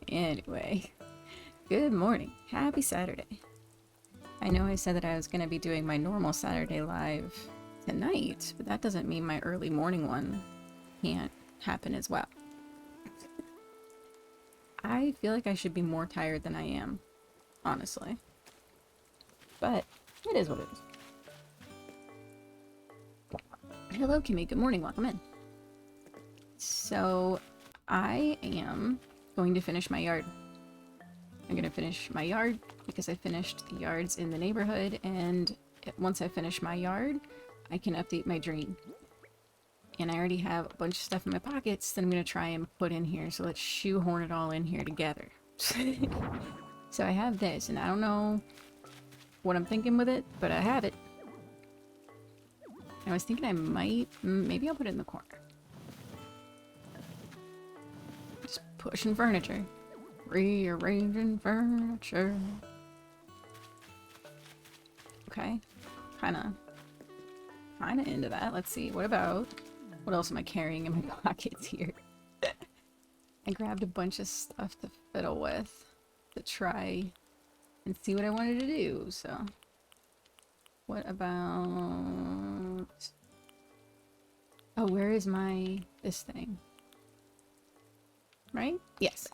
Anyway, good morning. Happy Saturday. I know I said that I was going to be doing my normal Saturday live tonight, but that doesn't mean my early morning one can't happen as well. I feel like I should be more tired than I am, honestly. But it is what it is. Hello, Kimmy. Good morning. Welcome in. So, I am going to finish my yard. I'm gonna finish my yard because I finished the yards in the neighborhood, and once I finish my yard, I can update my dream. And I already have a bunch of stuff in my pockets that I'm gonna try and put in here, so let's shoehorn it all in here together. So I have this, and I don't know what I'm thinking with it, but I have it. I was thinking I might, maybe I'll put it in the corner. Just pushing furniture. Rearranging furniture. Okay. Kinda into that. Let's see. What else am I carrying in my pockets here? I grabbed a bunch of stuff to fiddle with to try and see what I wanted to do, so. What about... Oh, where is this thing? Right? Yes.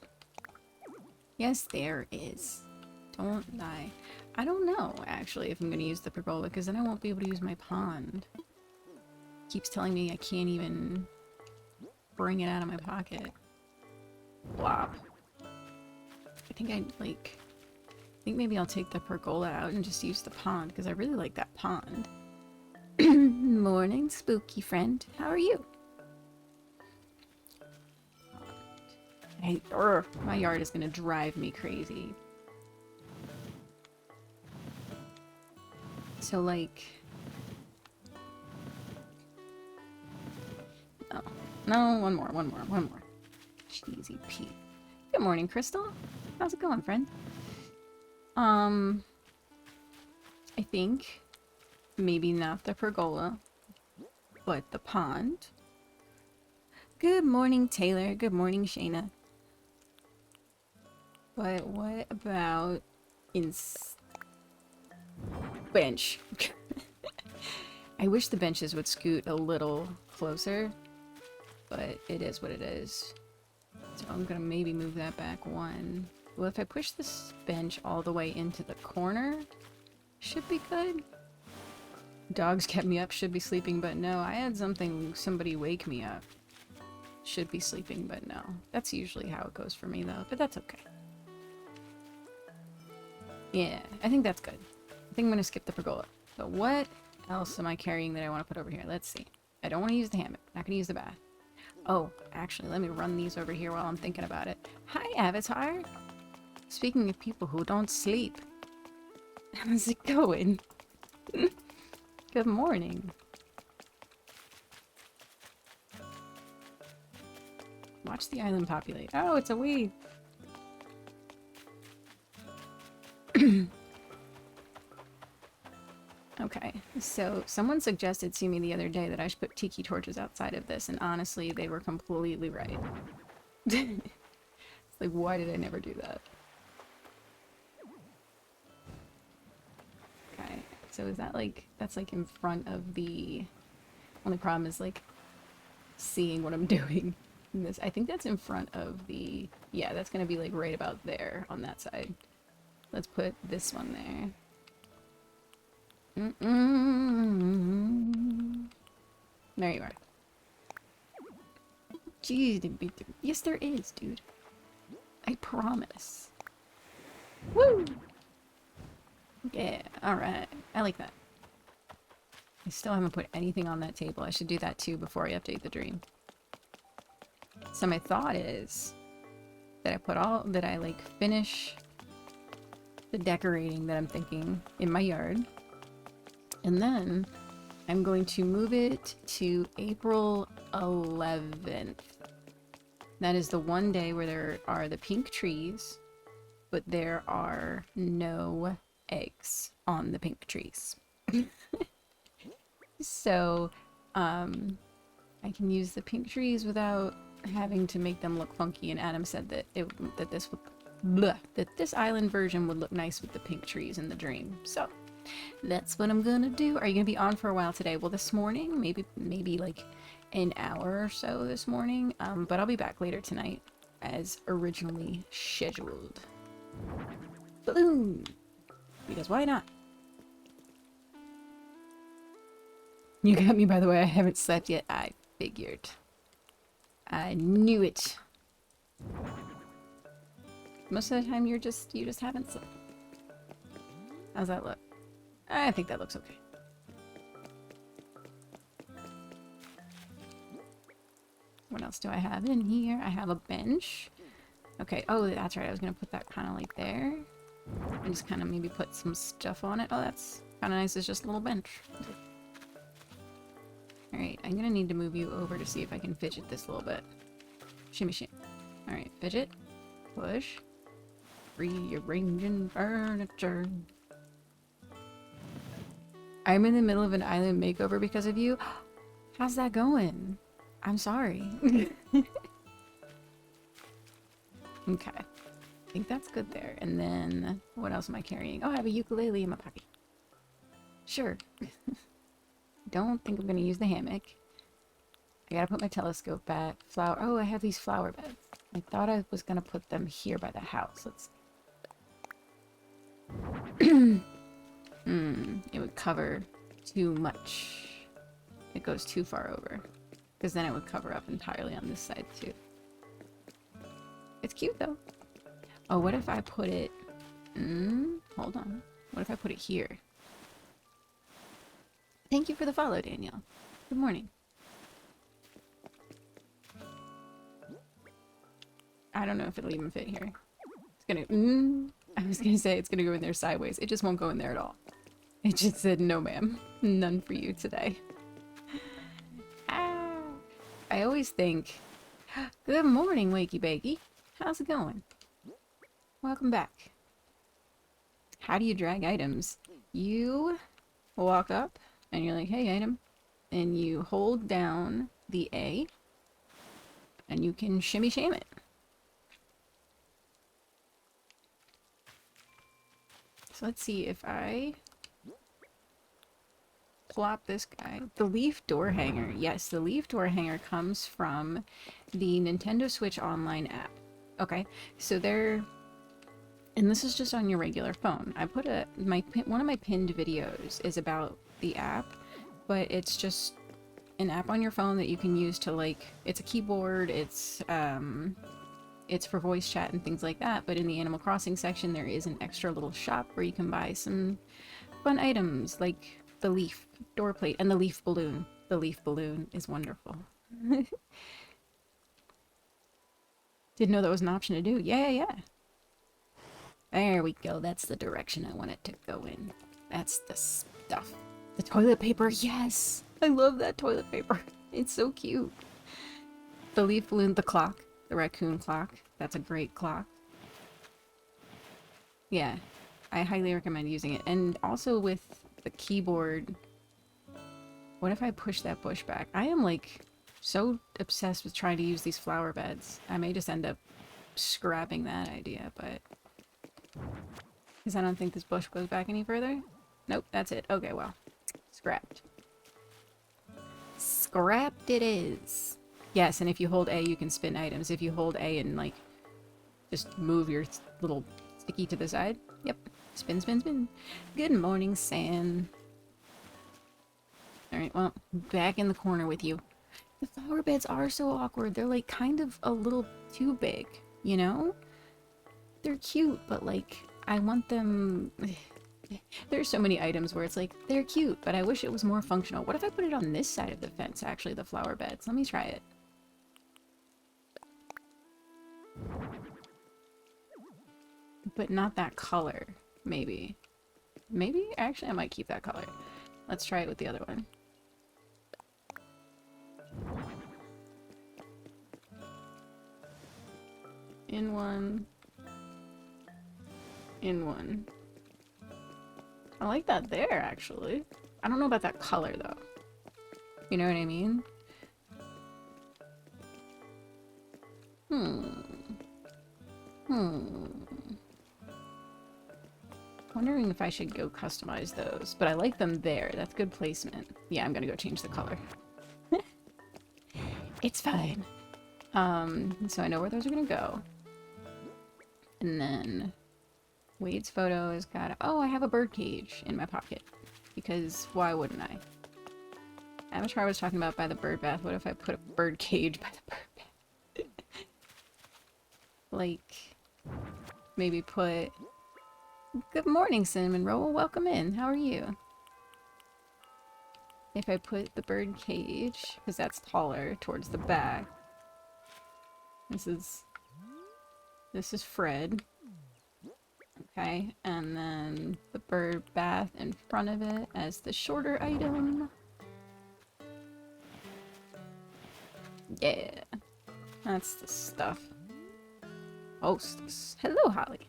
Yes, there is. Don't lie. I don't know, actually, if I'm going to use the pergola, because then I won't be able to use my pond. Keeps telling me I can't even bring it out of my pocket. Wow. I think maybe I'll take the pergola out and just use the pond, because I really like that pond. Morning, spooky friend. How are you? My yard is gonna drive me crazy. So, like... No, one more. Cheesy Pete. Good morning, Crystal. How's it going, friend? I think maybe not the pergola, but the pond. Good morning, Taylor. Good morning, Shayna. But what about bench? I wish the benches would scoot a little closer, but it is what it is. So I'm gonna maybe move that back one. Well, if I push this bench all the way into the corner, should be good. Dogs kept me up, should be sleeping, but no. I had somebody wake me up. Should be sleeping, but no. That's usually how it goes for me, though, but that's okay. Yeah, I think that's good. I think I'm gonna skip the pergola. So what else am I carrying that I want to put over here? Let's see. I don't want to use the hammock. Not gonna use the bath. Oh, actually, let me run these over here while I'm thinking about it. Hi, Avatar! Speaking of people who don't sleep. How's it going? Good morning. Watch the island populate. Oh, it's a weed. Okay, so someone suggested to me the other day that I should put tiki torches outside of this, and honestly, they were completely right. It's like, why did I never do that? Okay, so is that like, that's like in front of the... Only problem is like, seeing what I'm doing. This, I think that's in front of the... Yeah, that's gonna be like right about there on that side. Let's put this one there. There you are. Jeez, yes there is, dude. I promise. Woo! Yeah, alright. I like that. I still haven't put anything on that table. I should do that too before I update the dream. So my thought is that I like finish the decorating that I'm thinking in my yard. And then I'm going to move it to April 11th. That is the one day where there are the pink trees, but there are no eggs on the pink trees. So, I can use the pink trees without having to make them look funky, and Adam said that that this island version would look nice with the pink trees in the dream. So that's what I'm gonna do. Are you gonna be on for a while today? Well, this morning, maybe like an hour or so this morning. But I'll be back later tonight as originally scheduled. Balloon! Because why not? You got me, by the way. I haven't slept yet. I figured. I knew it. Most of the time you just haven't slept. How's that look? I think that looks okay. What else do I have in here? I have a bench. Okay, oh, that's right. I was gonna put that kind of like there. And just kind of maybe put some stuff on it. Oh, that's kind of nice. It's just a little bench. Alright, I'm gonna need to move you over to see if I can fidget this a little bit. Shimmy shimmy. Alright, fidget. Push. Rearranging furniture. I'm in the middle of an island makeover because of you. How's that going? I'm sorry. Okay. I think that's good there. And then, what else am I carrying? Oh, I have a ukulele in my pocket. Sure. Don't think I'm gonna use the hammock. I gotta put my telescope back. Flower. Oh, I have these flower beds. I thought I was gonna put them here by the house. Let's see. It would cover too much. It goes too far over. Because then it would cover up entirely on this side too. It's cute though. Oh, what if I put it... hold on. What if I put it here? Thank you for the follow, Danielle. Good morning. I don't know if it'll even fit here. It's gonna... I was gonna say it's gonna go in there sideways. It just won't go in there at all. It just said, no ma'am. None for you today. Ah. I always think, good morning, Wakey Bakey. How's it going? Welcome back. How do you drag items? You walk up and you're like, hey, item. And you hold down the A and you can shimmy sham it. So let's see if I plop this guy. The leaf door hanger. Yes, the leaf door hanger comes from the Nintendo Switch Online app. Okay, so they're... And this is just on your regular phone. I put one of my pinned videos is about the app, but it's just an app on your phone that you can use to, like, it's a keyboard, it's for voice chat and things like that, but in the Animal Crossing section there is an extra little shop where you can buy some fun items, like the leaf door plate and the leaf balloon. The leaf balloon is wonderful. Didn't know that was an option to do. Yeah. There we go. That's the direction I want it to go in. That's the stuff. The toilet paper, yes! I love that toilet paper. It's so cute. The leaf balloon, the clock. The raccoon clock. That's a great clock. Yeah. I highly recommend using it. And also with the keyboard... What if I push that bush back? I am, like, so obsessed with trying to use these flower beds. I may just end up scrapping that idea, but... Because I don't think this bush goes back any further. Nope, that's it. Okay, well. Scrapped. Scrapped it is. Yes, and if you hold A, you can spin items. If you hold A and, like, just move your little sticky to the side. Yep. Spin, spin, spin. Good morning, Sam. Alright, well, back in the corner with you. The flower beds are so awkward. They're, like, kind of a little too big, you know? They're cute, but, like, I want them... There's so many items where it's like, they're cute, but I wish it was more functional. What if I put it on this side of the fence, actually, the flower beds? Let me try it. But not that color, maybe. Maybe? Actually, I might keep that color. Let's try it with the other one. In one. In one. I like that there, actually. I don't know about that color, though. You know what I mean? Wondering if I should go customize those, but I like them there. That's good placement. Yeah, I'm gonna go change the color. It's fine. So I know where those are gonna go. And then Wade's photo has got, oh, I have a bird cage in my pocket. Because why wouldn't I? Avatar was talking about by the bird bath. What if I put a bird cage by the bird bath? Like, maybe put, good morning, Cinnamon Roll. Welcome in. How are you? If I put the bird cage, because that's taller, towards the back. This is Fred. Okay, and then the bird bath in front of it as the shorter item. Yeah, that's the stuff. Hostess. Hello, Holly.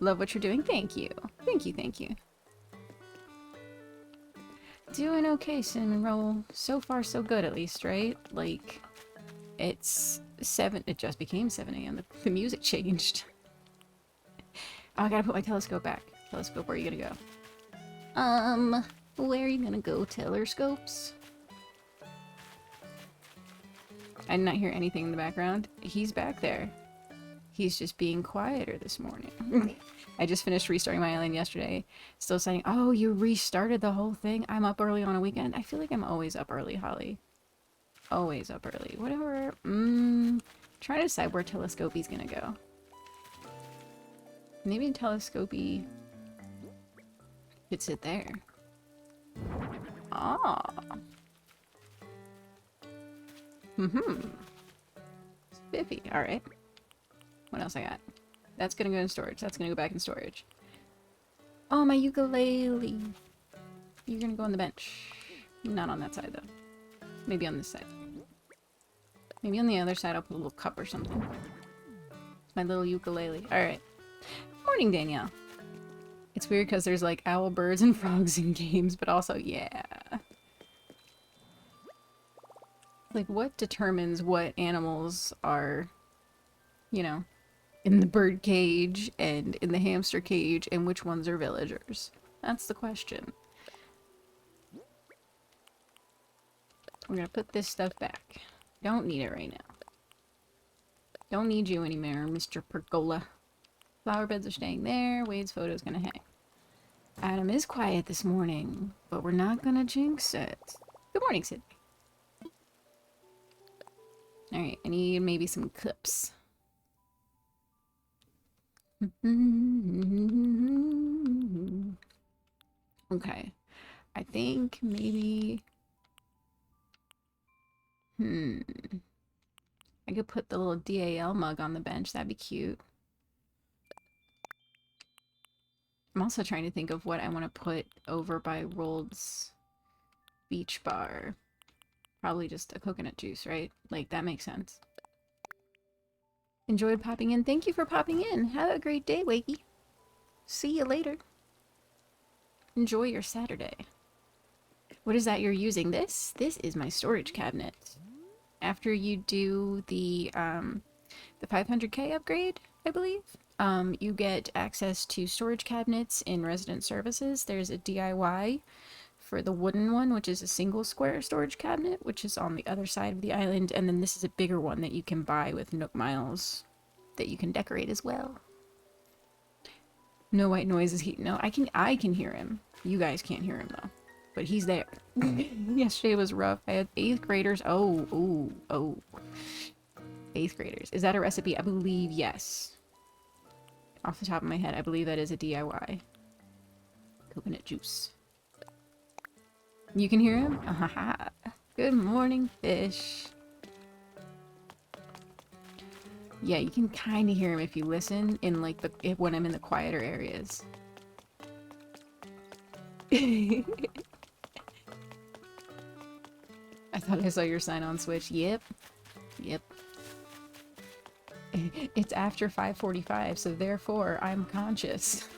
Love what you're doing. Thank you. Thank you, thank you. Doing okay, Cinnamon Roll. So far, so good, at least, right? Like, it's 7. It just became 7 a.m. The music changed. Oh, I gotta put my telescope back. Telescope, where are you gonna go? Where are you gonna go, telescopes? I did not hear anything in the background. He's back there. He's just being quieter this morning. I just finished restarting my island yesterday. Still saying, oh, you restarted the whole thing? I'm up early on a weekend. I feel like I'm always up early, Holly. Always up early. Whatever. Trying to decide where Telescopy's gonna go. Maybe Telescopy could sit there. Ah. Spiffy. Alright. What else I got? That's gonna go in storage. That's gonna go back in storage. Oh, my ukulele. You're gonna go on the bench. Not on that side, though. Maybe on this side. Maybe on the other side I'll put a little cup or something. My little ukulele. Alright. Morning, Danielle. It's weird because there's like owl, birds, and frogs in games, but also, yeah. Like, what determines what animals are, you know, in the bird cage and in the hamster cage, and which ones are villagers? That's the question. We're gonna put this stuff back. Don't need it right now. Don't need you anymore, Mr. Pergola. Flower beds are staying there. Wade's photo is gonna hang. Adam is quiet this morning, but we're not gonna jinx it. Good morning, Sid. Alright, I need maybe some cups. Okay. I think maybe... I could put the little DAL mug on the bench. That'd be cute. I'm also trying to think of what I want to put over by Rold's beach bar. Probably just a coconut juice, right? Like, that makes sense. Enjoyed popping in. Thank you for popping in. Have a great day, Wakey. See you later. Enjoy your Saturday. What is that you're using? This is my storage cabinet. After you do the 500k upgrade, I believe, you get access to storage cabinets in resident services. There's a DIY for the wooden one, which is a single square storage cabinet, which is on the other side of the island, and then this is a bigger one that you can buy with Nook Miles that you can decorate as well. No white noise is he. No, I can hear him. You guys can't hear him though. But he's there. Yesterday was rough. I had 8th graders. Oh. 8th graders. Is that a recipe? I believe yes. Off the top of my head, I believe that is a DIY. Coconut juice. You can hear him? Ahaha. Good morning, fish. Yeah, you can kind of hear him if you listen in like when I'm in the quieter areas. I thought I saw your sign on Switch. Yep. It's after 5:45, so therefore I'm conscious.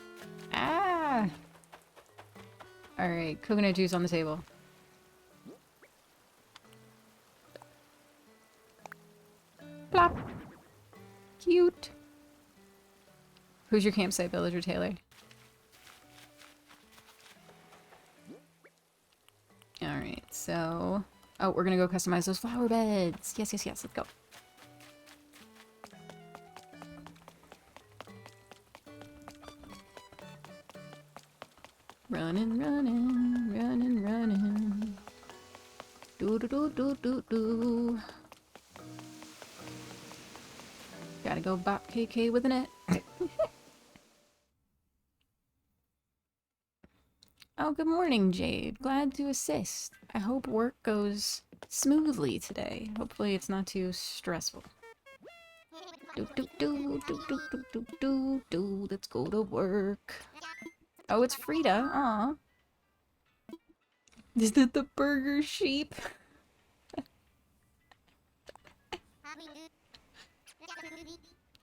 Ah! Alright, coconut juice on the table. Plop. Cute. Who's your campsite villager, Taylor? Alright, so... Oh, we're gonna go customize those flower beds. Yes, yes, yes. Let's go. Running, running, running, running. Do do do do do do. Gotta go bop KK with a net. Oh, good morning, Jade. Glad to assist. I hope work goes smoothly today. Hopefully it's not too stressful. Do do do do do do do do do. Let's go to work. Oh, it's Frida. Aw. Is that the burger sheep?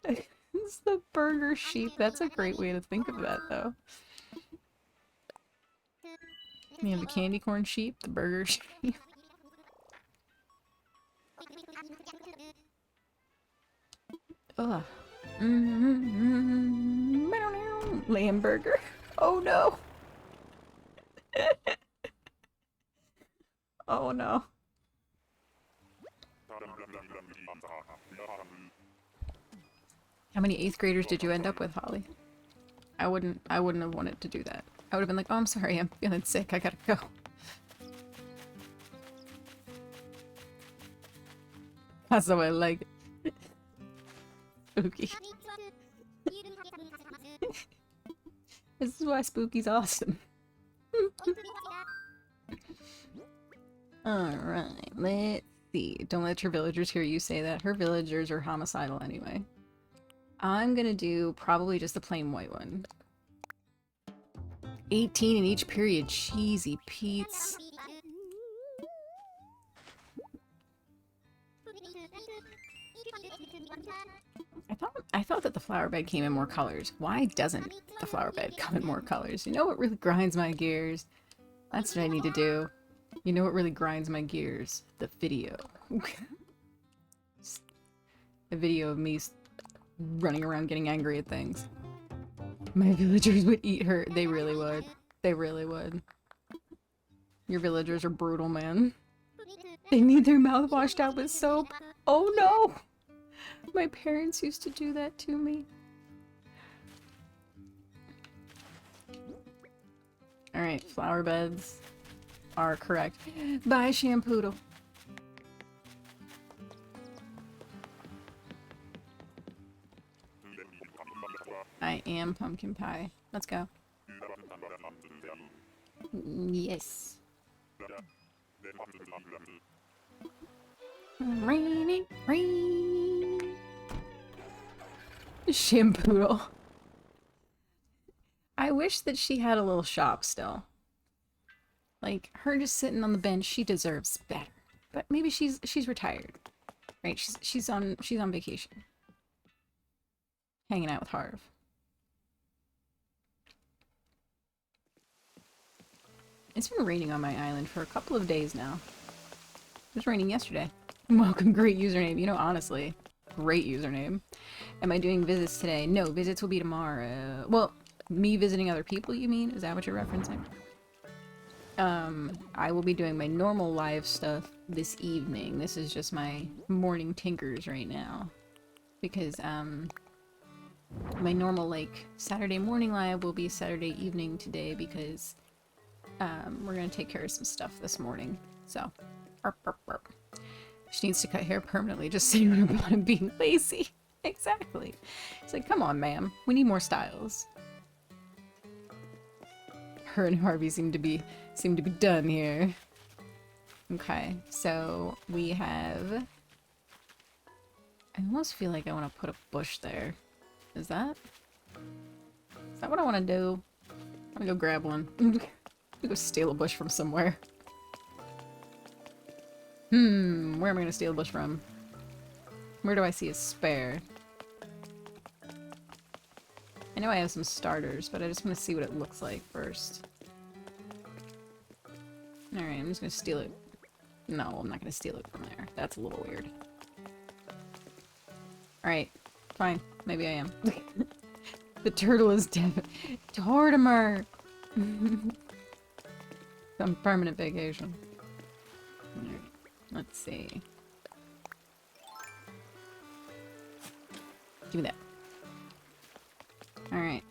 It's the burger sheep. That's a great way to think of that, though. You have the candy corn sheep, the burger sheep. Ugh. Lamb burger. Oh no. Oh no. How many 8th graders did you end up with, Holly? I wouldn't have wanted to do that. I would have been like, oh, I'm sorry, I'm feeling sick, I gotta go. That's the way I like it. Spooky. This is why Spooky's awesome. Alright, let's see. Don't let your villagers hear you say that. Her villagers are homicidal anyway. I'm gonna do probably just the plain white one. 18 in each period. Cheesy Pete's. I thought that the flower bed came in more colors. Why doesn't the flower bed come in more colors? You know what really grinds my gears? That's what I need to do. You know what really grinds my gears? The video. A video of me running around getting angry at things. My villagers would eat her. They really would. They really would. Your villagers are brutal, man. They need their mouth washed out with soap. Oh no! My parents used to do that to me. Alright, flower beds are correct. Bye, Shampoodle. I am pumpkin pie. Let's go. Yes. Rainy, rain. Shampoodle. I wish that she had a little shop still. Like, her just sitting on the bench, she deserves better. But maybe she's retired. Right? She's on vacation. Hanging out with Harv. It's been raining on my island for a couple of days now. It was raining yesterday. Welcome, great username. You know, honestly, great username. Am I doing visits today? No, visits will be tomorrow. Well, me visiting other people, you mean? Is that what you're referencing? I will be doing my normal live stuff this evening. This is just my morning tinkers right now. Because, my normal, like, Saturday morning live will be Saturday evening today because, we're gonna take care of some stuff this morning. So, burp, burp, burp. She needs to cut hair permanently, just saying about him being lazy. Exactly. It's like, come on, ma'am. We need more styles. Her and Harvey seem to be done here. Okay, so we have... I almost feel like I want to put a bush there. Is that what I want to do? I'm gonna go grab one. I'm gonna go steal a bush from somewhere. Where am I gonna steal a bush from? Where do I see a spare? I know I have some starters, but I just want to see what it looks like first. Alright, I'm just gonna steal it. No, I'm not gonna steal it from there. That's a little weird. Alright, fine. Maybe I am. The turtle is dead. Tortimer! On permanent vacation. Alright, let's see. Give me that. Alright.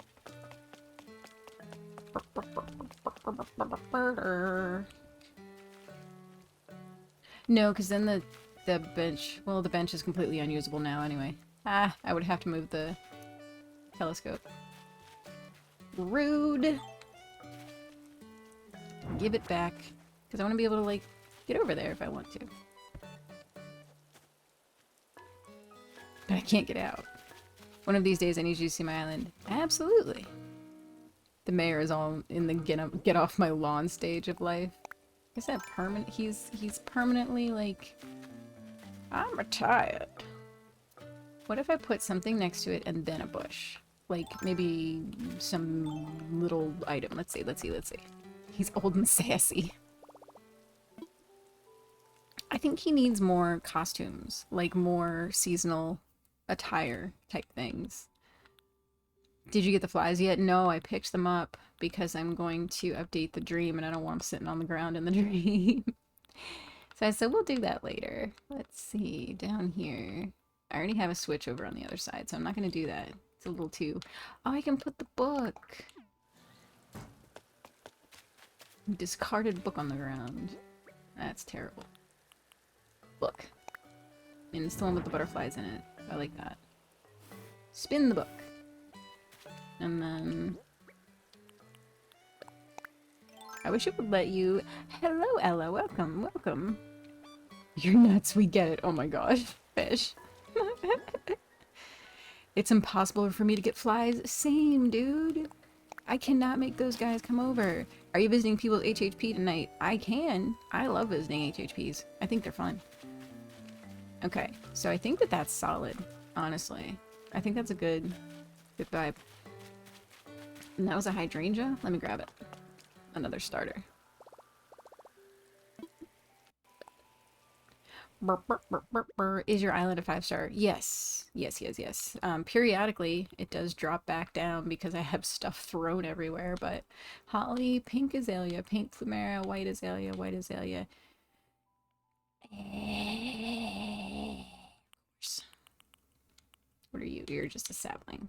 No, because then the bench... Well, the bench is completely unusable now anyway. Ah, I would have to move the telescope. Rude! Give it back. Because I want to be able to, like, get over there if I want to. But I can't get out. One of these days I need you to see my island. Absolutely! The mayor is all in the get off my lawn stage of life. Is that permanent? He's permanently, like... I'm retired. What if I put something next to it and then a bush? Like, maybe some little item. Let's see. He's old and sassy. I think he needs more costumes. Like, more seasonal attire type things. Did you get the flies yet? No, I picked them up because I'm going to update the dream and I don't want them sitting on the ground in the dream. So I said, we'll do that later. Let's see, down here. I already have a switch over on the other side, so I'm not going to do that. It's a little too... Oh, I can put the book! Discarded book on the ground. That's terrible. Book. And it's the one with the butterflies in it. I like that. Spin the book. And then... I wish it would let you... Hello, Ella. Welcome, welcome. You're nuts. We get it. Oh my gosh. Fish. It's impossible for me to get flies. Same, dude. I cannot make those guys come over. Are you visiting people's HHP tonight? I can. I love visiting HHPs. I think they're fun. Okay, so I think that that's solid, honestly. I think that's a good vibe. And that was a hydrangea? Let me grab it. Another starter. Burr, burr, burr, burr, burr. Is your island a 5-star? Yes. Yes. Periodically, it does drop back down because I have stuff thrown everywhere, but holly, pink azalea, pink plumeria, white azalea, white azalea. What are you? You're just a sapling.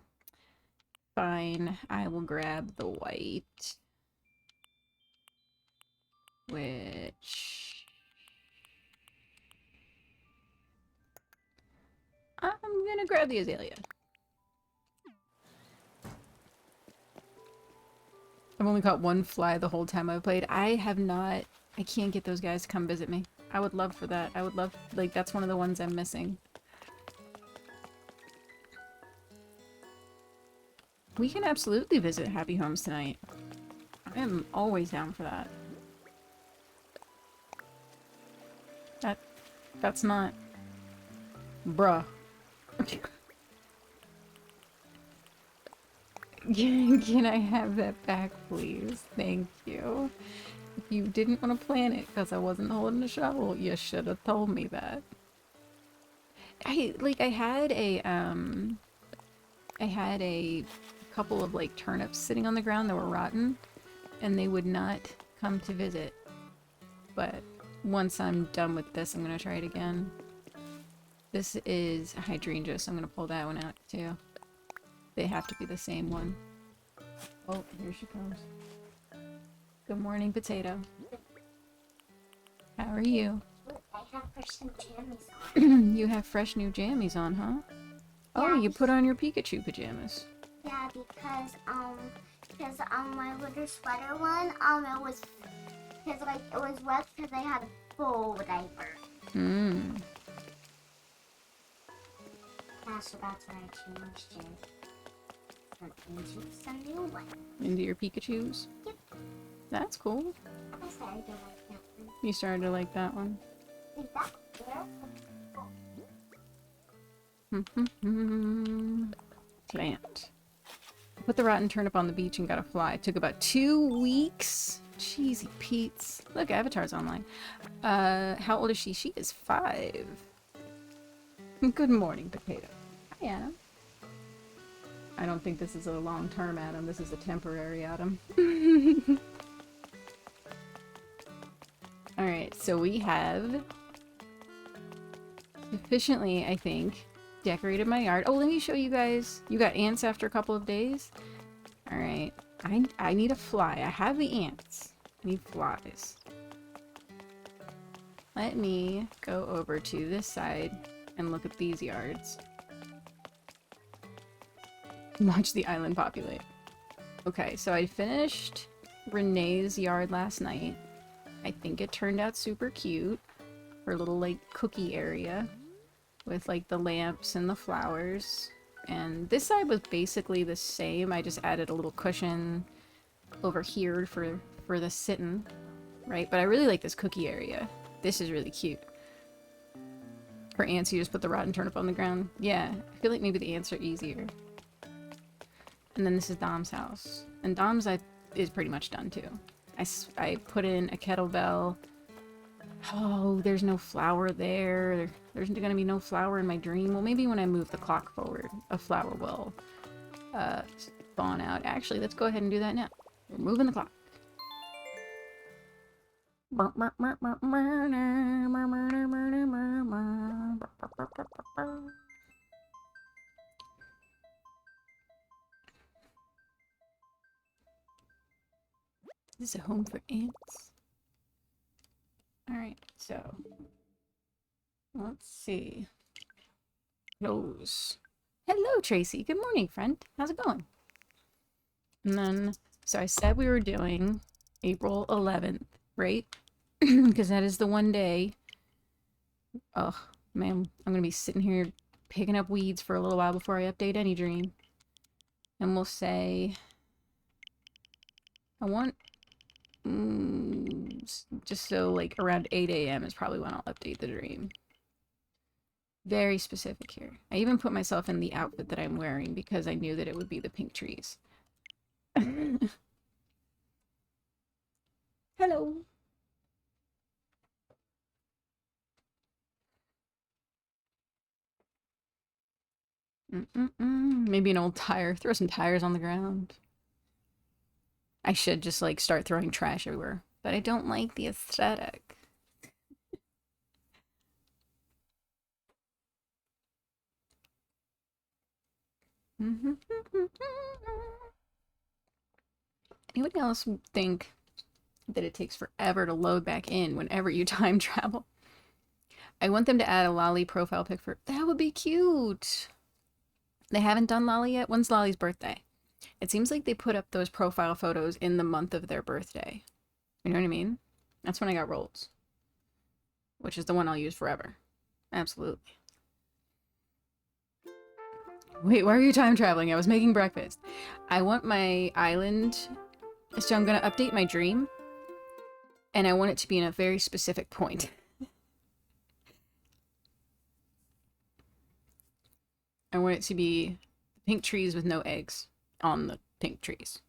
Fine. I will grab the white. Which... I'm gonna grab the azalea. I've only caught one fly the whole time I've played. I have not... I can't get those guys to come visit me. I would love for that. I would love... Like, that's one of the ones I'm missing. We can absolutely visit Happy Homes tonight. I am always down for that. That's not... Bruh. Can I have that back, please? Thank you. If you didn't want to plant it because I wasn't holding a shovel, you should have told me that. I had a couple of, like, turnips sitting on the ground that were rotten, and they would not come to visit. But once I'm done with this, I'm going to try it again. This is a hydrangea, so I'm going to pull that one out, too. They have to be the same one. Oh, here she comes. Good morning, potato. How are you? I have fresh new jammies on. You have fresh new jammies on, huh? Oh, Yeah. you put on your Pikachu pajamas. Yeah, because my winter sweater one, it was, because, like, it was wet because I had a full diaper. Hmm. Yeah, so that's why I changed it. Into some new one. Into your Pikachus? Yep. That's cool. I started to like that one. You started to like that one. Like that? Plant. I put the rotten turnip on the beach and got a fly. It took about 2 weeks. Cheesy Pete's. Look, Avatar's online. How old is she? She is 5. Good morning, potato. Hi, Adam. I don't think this is a long-term Adam. This is a temporary Adam. Alright, so we have sufficiently, I think, decorated my yard. Oh, let me show you guys. You got ants after a couple of days? Alright. I need a fly. I have the ants. I need flies. Let me go over to this side and look at these yards. Watch the island populate. Okay, so I finished Renee's yard last night. I think it turned out super cute. Her little, like, cookie area with, like, the lamps and the flowers. And this side was basically the same. I just added a little cushion over here for the sitting, right? But I really like this cookie area. This is really cute. For ants, you just put the rotten turnip on the ground. Yeah, I feel like maybe the ants are easier. And then this is Dom's house. And Dom's is pretty much done too. I put in a kettlebell. Oh, there's no flower there. There's gonna be no flower in my dream. Well, maybe when I move the clock forward, a flower will spawn out. Actually, let's go ahead and do that now. We're moving the clock. This is a home for ants. Alright, so let's see. Rose. Hello, Tracy. Good morning, friend. How's it going? And then, so I said we were doing April 11th, right? Because that is the one day. Oh, man, I'm going to be sitting here picking up weeds for a little while before I update any dream. And we'll say, I want, just so like around 8 a.m. is probably when I'll update the dream. Very specific here. I even put myself in the outfit that I'm wearing because I knew that it would be the pink trees. Hello. Maybe an old tire. Throw some tires on the ground. I should just like start throwing trash everywhere, but I don't like the aesthetic. Anyone else think that it takes forever to load back in whenever you time travel? I want them to add a Lolly profile pic for... That would be cute! They haven't done Lolly yet? When's Lolly's birthday? It seems like they put up those profile photos in the month of their birthday. You know what I mean? That's when I got Rolls. Which is the one I'll use forever. Absolutely. Wait, why are you time traveling? I was making breakfast. I want my island... So I'm going to update my dream. And I want it to be in a very specific point. I want it to be pink trees with no eggs on the pink trees.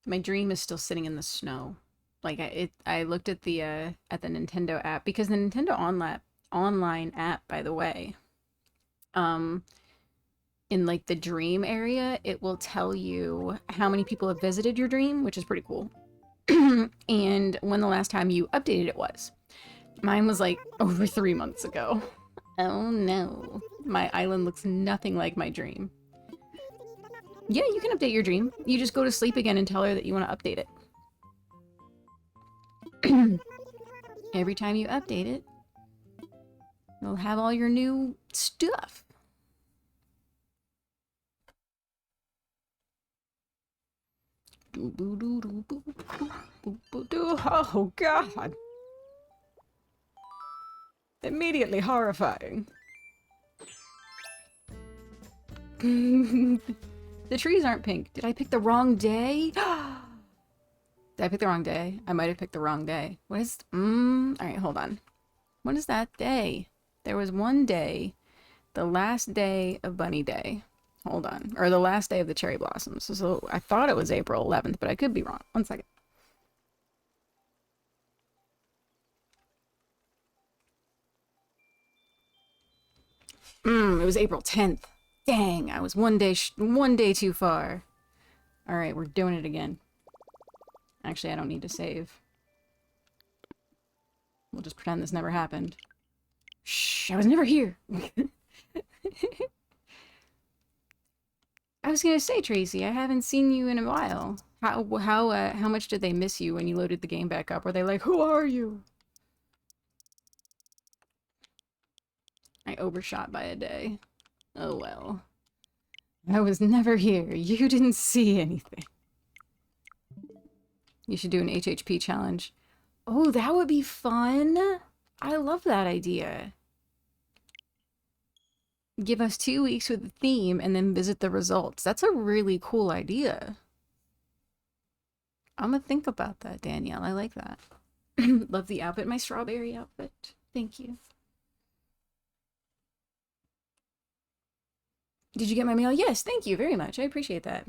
My dream is still sitting in the snow. Like I looked at the Nintendo app because the Nintendo online app, by the way, in like the dream area, it will tell you how many people have visited your dream, which is pretty cool. And when the last time you updated it was. Mine was like over 3 months ago. Oh no. My island looks nothing like my dream. Yeah, you can update your dream. You just go to sleep again and tell her that you want to update it. Every time you update it, you'll have all your new stuff. Oh god. Immediately horrifying. The trees aren't pink. Did I pick the wrong day? Did I pick the wrong day? I might have picked the wrong day. What is... Alright, hold on. What is that day? There was one day. The last day of Bunny Day. Hold on. Or the last day of the cherry blossoms. So I thought it was April 11th, but I could be wrong. 1 second. It was April 10th. Dang, I was one day too far. Alright, we're doing it again. Actually, I don't need to save. We'll just pretend this never happened. Shh, I was never here. I was gonna say, Tracy, I haven't seen you in a while. How much did they miss you when you loaded the game back up? Were they like, who are you? I overshot by a day. Oh well. I was never here. You didn't see anything. You should do an HHP challenge. Oh, that would be fun. I love that idea. Give us 2 weeks with the theme and then visit the results. That's a really cool idea. I'm gonna think about that, Danielle. I like that. Love the outfit. My strawberry outfit. Thank you. Did you get my mail? Yes, thank you very much. I appreciate that.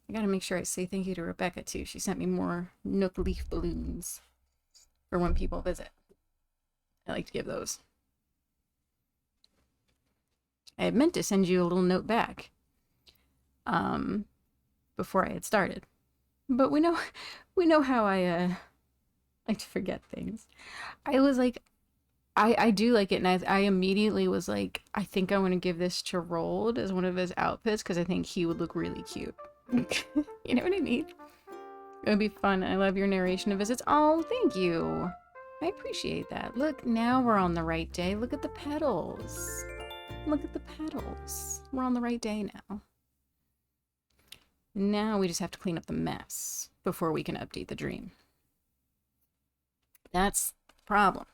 I gotta make sure I say thank you to Rebecca, too. She sent me more Nook Leaf balloons for when people visit. I like to give those. I had meant to send you a little note back before I had started. But we know how I like to forget things. I was like, I do like it, and I immediately was like, I think I want to give this to Rold as one of his outfits because I think he would look really cute. You know what I mean? It would be fun. I love your narration of visits. Oh, thank you. I appreciate that. Look, now we're on the right day. Look at the petals. Look at the petals. We're on the right day now. Now we just have to clean up the mess before we can update the dream. That's the problem.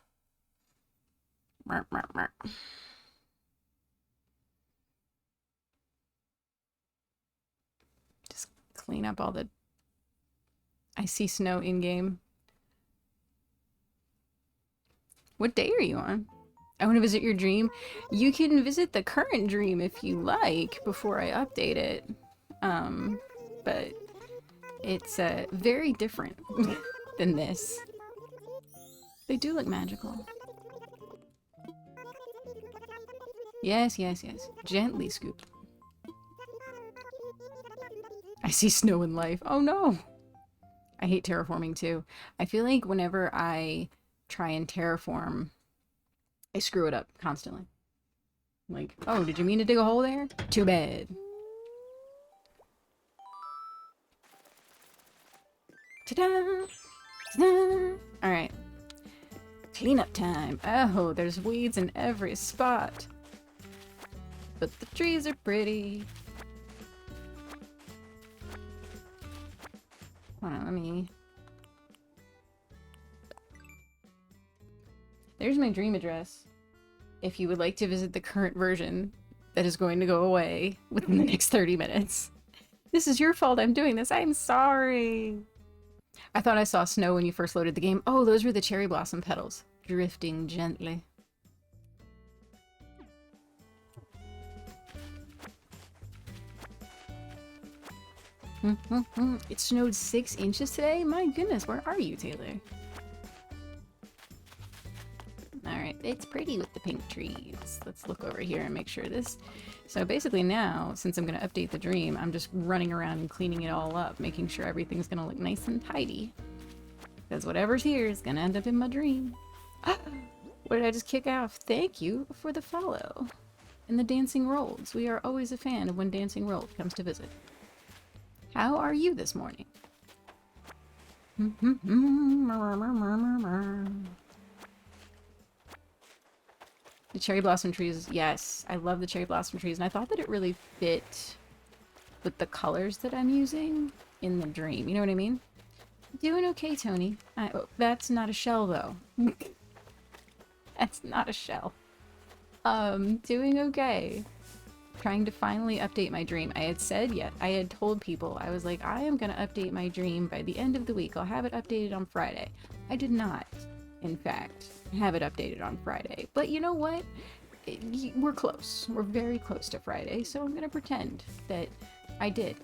Just clean up all the... I see snow in-game. What day are you on? I want to visit your dream. You can visit the current dream if you like before I update it. But it's very different than this. They do look magical. Yes, yes, yes. Gently scoop. I see snow in life. Oh no! I hate terraforming too. I feel like whenever I try and terraform, I screw it up constantly. Like, oh, did you mean to dig a hole there? Too bad. Ta-da! Ta-da! Alright. Cleanup time. Oh, there's weeds in every spot. But the trees are pretty. Hold on, let me... There's my dream address. If you would like to visit the current version that is going to go away within the next 30 minutes. This is your fault I'm doing this. I'm sorry. I thought I saw snow when you first loaded the game. Oh, those were the cherry blossom petals. Drifting gently. It snowed 6 inches today? My goodness, where are you, Taylor? Alright, it's pretty with the pink trees. Let's look over here and make sure this... So basically now, since I'm going to update the dream, I'm just running around and cleaning it all up, making sure everything's going to look nice and tidy. Because whatever's here is going to end up in my dream. What did I just kick off? Thank you for the follow. And the Dancing Rolls. We are always a fan of when Dancing Rold comes to visit. How are you this morning? The cherry blossom trees, yes. I love the cherry blossom trees, and I thought that it really fit with the colors that I'm using in the dream. You know what I mean? Doing okay, Tony. Oh, that's not a shell, though. That's not a shell. Doing okay. Trying to finally update my dream. I had told people, I was like, I am going to update my dream by the end of the week. I'll have it updated on Friday. I did not, in fact, have it updated on Friday. But you know what? We're close. We're very close to Friday, so I'm going to pretend that I did.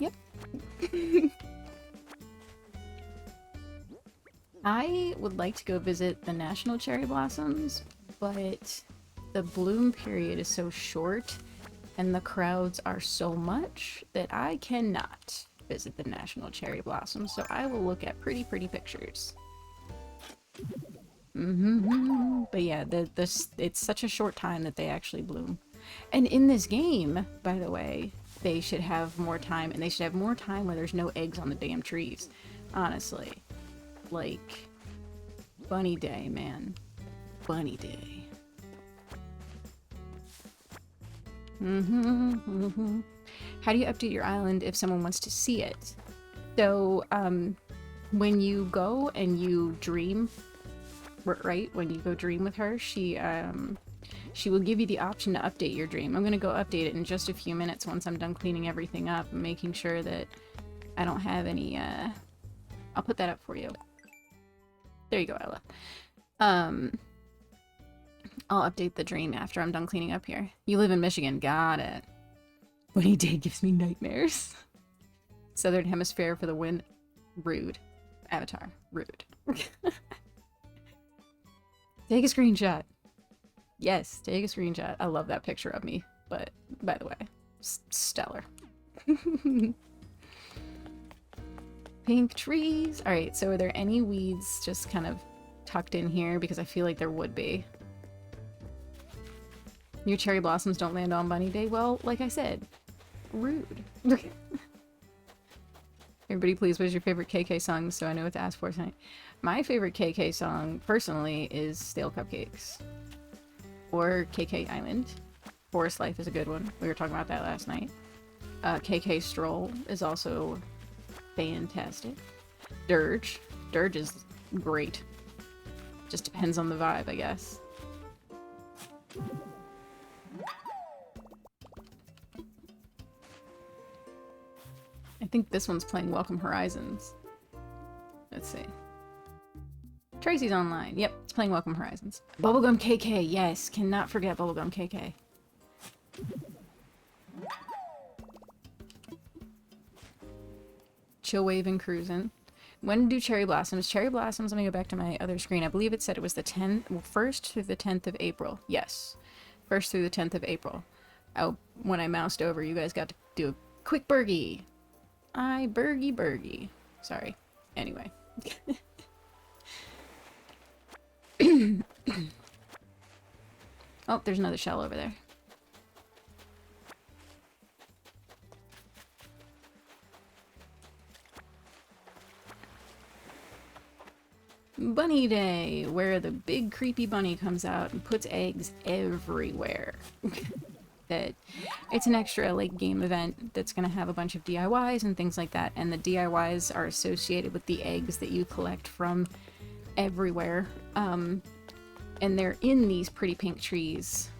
Yep. I would like to go visit the national cherry blossoms, but the bloom period is so short and the crowds are so much that I cannot visit the national cherry blossoms, so I will look at pretty pictures. But yeah, it's such a short time that they actually bloom. And in this game, by the way, they should have more time, and they should have more time where there's no eggs on the damn trees. Honestly. Like, Bunny Day, man. Bunny Day. How do you update your island if someone wants to see it? So, when you go and you dream, right? When you go dream with her, she will give you the option to update your dream. I'm gonna go update it in just a few minutes once I'm done cleaning everything up and making sure that I don't have any, I'll put that up for you. There you go, Ella. I'll update the dream after I'm done cleaning up here. You live in Michigan, got it. Bunny Day gives me nightmares. Southern Hemisphere for the win. Rude. Avatar. Rude. Take a screenshot. Yes, take a screenshot. I love that picture of me, but by the way, stellar. Pink trees. All right, so are there any weeds just kind of tucked in here? Because I feel like there would be. Your cherry blossoms don't land on Bunny Day? Well, like I said, rude. Everybody please, what is your favorite KK song so I know what to ask for tonight? My favorite KK song, personally, is Stale Cupcakes. Or KK Island. Forest Life is a good one. We were talking about that last night. KK Stroll is also fantastic. Dirge. Dirge is great. Just depends on the vibe, I guess. I think this one's playing Welcome Horizons. Let's see. Tracy's online. Yep, it's playing Welcome Horizons. Bubblegum KK, yes. Cannot forget Bubblegum KK. Chill waving cruising. When do cherry blossoms? Cherry blossoms, let me go back to my other screen. I believe it said it was the 10th, well, 1st through the 10th of April. Yes. 1st through the 10th of April. Oh, when I moused over, you guys got to do a quick burgie. Burgie. Sorry. Anyway. Oh, there's another shell over there. Bunny Day, where the big creepy bunny comes out and puts eggs everywhere. That it's an extra like game event that's going to have a bunch of DIYs and things like that, and the DIYs are associated with the eggs that you collect from everywhere, and they're in these pretty pink trees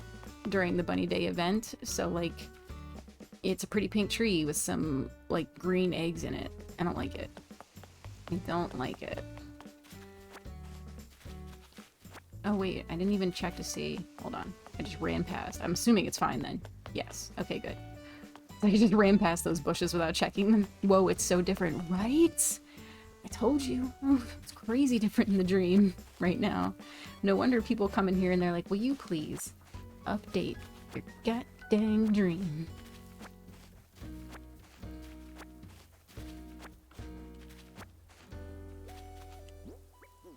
during the Bunny Day event. So like it's a pretty pink tree with some like green eggs in it. I don't like it. I don't like it. Oh wait, I didn't even check to see. Hold on. I just ran past. I'm assuming it's fine then. Yes. Okay, good. I just ran past those bushes without checking them. Whoa, it's so different, right? I told you. Oh, it's crazy different in the dream right now. No wonder people come in here and they're like, will you please update your goddamn dream?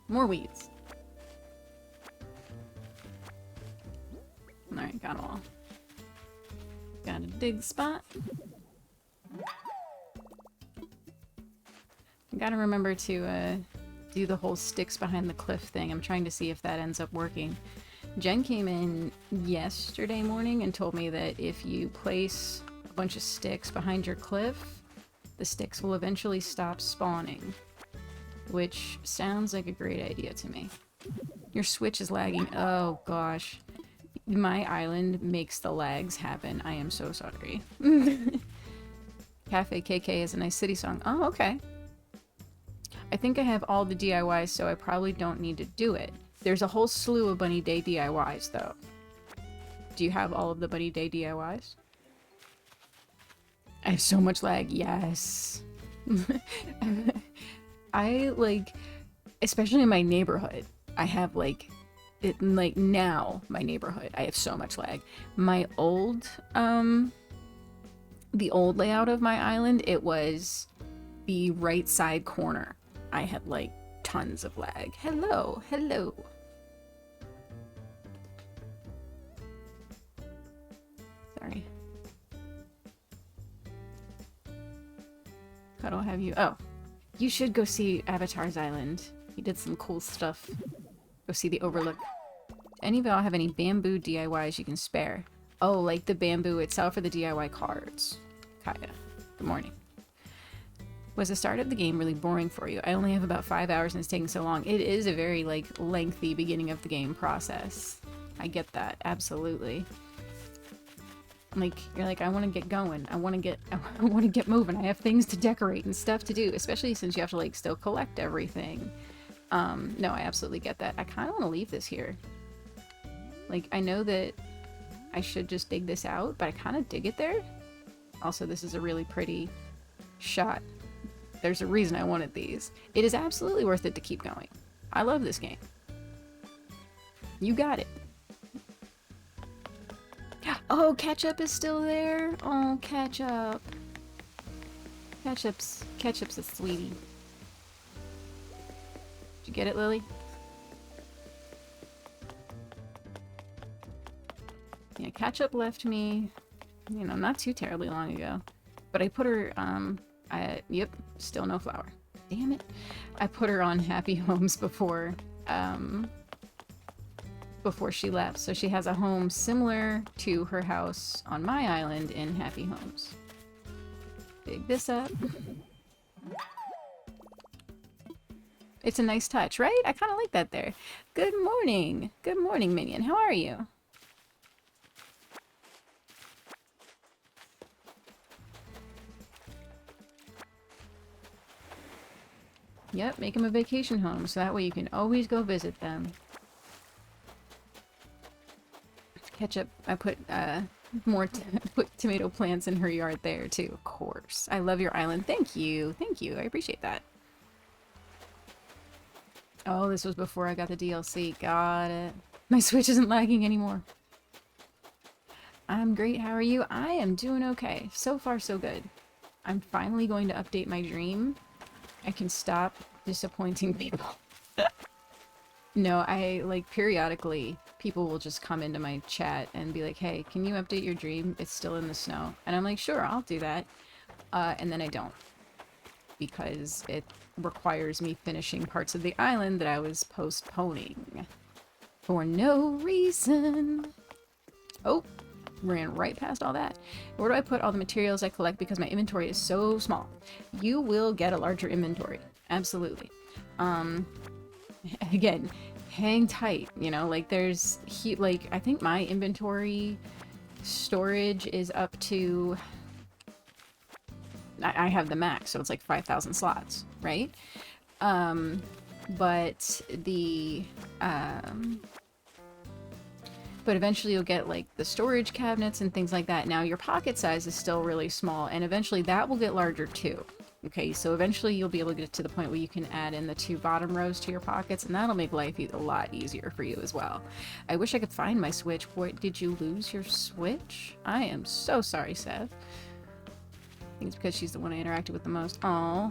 More weeds. Alright, got them all. Got a dig spot. I gotta remember to do the whole sticks behind the cliff thing. I'm trying to see if that ends up working. Jen came in yesterday morning and told me that if you place a bunch of sticks behind your cliff, the sticks will eventually stop spawning. Which sounds like a great idea to me. Your Switch is lagging. Oh gosh. My island makes the lags happen. I am so sorry. Cafe KK is a nice city song. Oh, okay. I think I have all the DIYs, so I probably don't need to do it. There's a whole slew of Bunny Day DIYs, though. Do you have all of the Bunny Day DIYs? I have so much lag. Yes. I, like... especially in my neighborhood, I have like, it, like now, my neighborhood, I have so much lag. My old, the old layout of my island, it was the right side corner. I had like tons of lag. Hello, hello. Sorry. Cuddle, have you? Oh, you should go see Avatar's Island. He did some cool stuff. Go see the Overlook. Any of y'all have any bamboo DIYs you can spare? Oh, like the bamboo itself or the DIY cards? Kaya, good morning. Was the start of the game really boring for you? I only have about 5 hours and it's taking so long. It is a very, like, lengthy beginning of the game process. I get that, absolutely. Like, you're like, I want to get going. I want to get moving. I have things to decorate and stuff to do, especially since you have to, like, still collect everything. No, I absolutely get that. I kind of want to leave this here. Like, I know that I should just dig this out, but I kind of dig it there. Also, this is a really pretty shot. There's a reason I wanted these. It is absolutely worth it to keep going. I love this game. You got it. Oh, Ketchup is still there. Oh, Ketchup. Ketchup's a sweetie. Did you get it, Lily? Yeah, Ketchup left me, you know, not too terribly long ago. But I put her, yep, still no flour. Damn it. I put her on Happy Homes before she left. So she has a home similar to her house on my island in Happy Homes. Dig this up. It's a nice touch, right? I kind of like that there. Good morning. Good morning, Minion. How are you? Yep, make them a vacation home, so that way you can always go visit them. Ketchup, I put put tomato plants in her yard there too, of course. I love your island. Thank you, I appreciate that. Oh, this was before I got the DLC. Got it. My Switch isn't lagging anymore. I'm great. How are you? I am doing okay. So far, so good. I'm finally going to update my dream. I can stop disappointing people. No, I, like, periodically, people will just come into my chat and be like, hey, can you update your dream? It's still in the snow. And I'm like, sure, I'll do that. And then I don't. Because it requires me finishing parts of the island that I was postponing. For no reason. Oh, ran right past all that. Where do I put all the materials I collect because my inventory is so small? You will get a larger inventory. Absolutely. Again, hang tight, you know, like there's like I think my inventory storage is up to I have the max, so it's like 5,000 slots, right? But eventually you'll get like the storage cabinets and things like that. Now your pocket size is still really small, and eventually that will get larger too. Okay, so eventually you'll be able to get to the point where you can add in the 2 bottom rows to your pockets, and that'll make life a lot easier for you as well. I wish I could find my Switch. What, did you lose your Switch? I am so sorry, Seth. I think it's because she's the one I interacted with the most. Aw.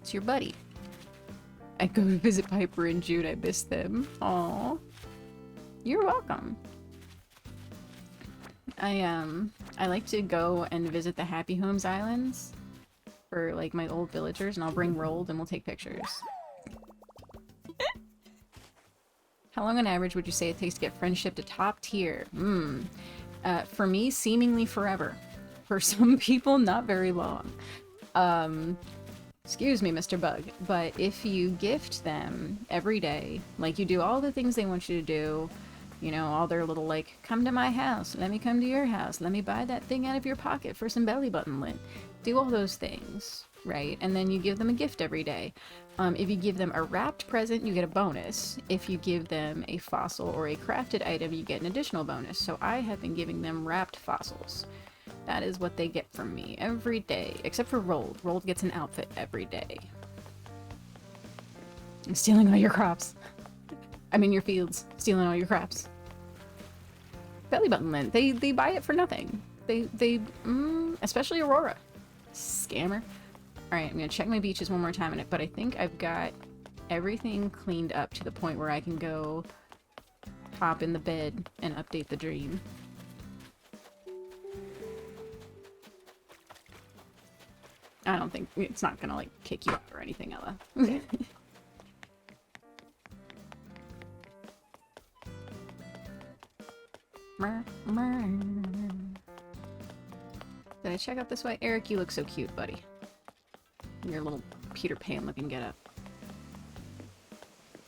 It's your buddy. I go to visit Piper and Jude. I miss them. Aw. You're welcome. I like to go and visit the Happy Homes Islands for like my old villagers, and I'll bring Rolled and we'll take pictures. How long on average would you say it takes to get friendship to top tier? For me, seemingly forever. For some people, not very long. Excuse me, Mr. Bug, but if you gift them every day, like you do all the things they want you to do, you know, all their little like, come to my house, let me come to your house, let me buy that thing out of your pocket for some belly button lint. Do all those things, right? And then you give them a gift every day. If you give them a wrapped present, you get a bonus. If you give them a fossil or a crafted item, you get an additional bonus. So I have been giving them wrapped fossils. That is what they get from me every day, except for Rolled. Rolled gets an outfit every day. I'm stealing all your crops. I'm in your fields, stealing all your crops. Belly button lint. They buy it for nothing. Especially Aurora. Scammer. Alright, I'm gonna check my beaches one more time in it, but I think I've got everything cleaned up to the point where I can go hop in the bed and update the dream. I don't think it's not gonna like kick you out or anything, Ella. Did I check out this way? Eric, you look so cute, buddy. Your little Peter Pan looking getup.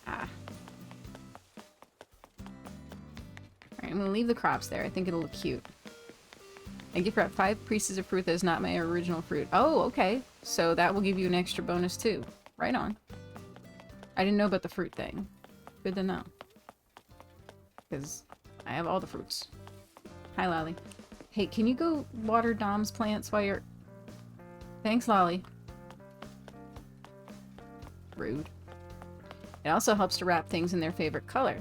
Ah. Alright, I'm gonna leave the crops there. I think it'll look cute. I give her 5 pieces of fruit that is not my original fruit. Oh, okay. So that will give you an extra bonus too. Right on. I didn't know about the fruit thing. Good to know. Because I have all the fruits. Hi, Lolly. Hey, can you go water Dom's plants while you're... Thanks, Lolly. Rude. It also helps to wrap things in their favorite color.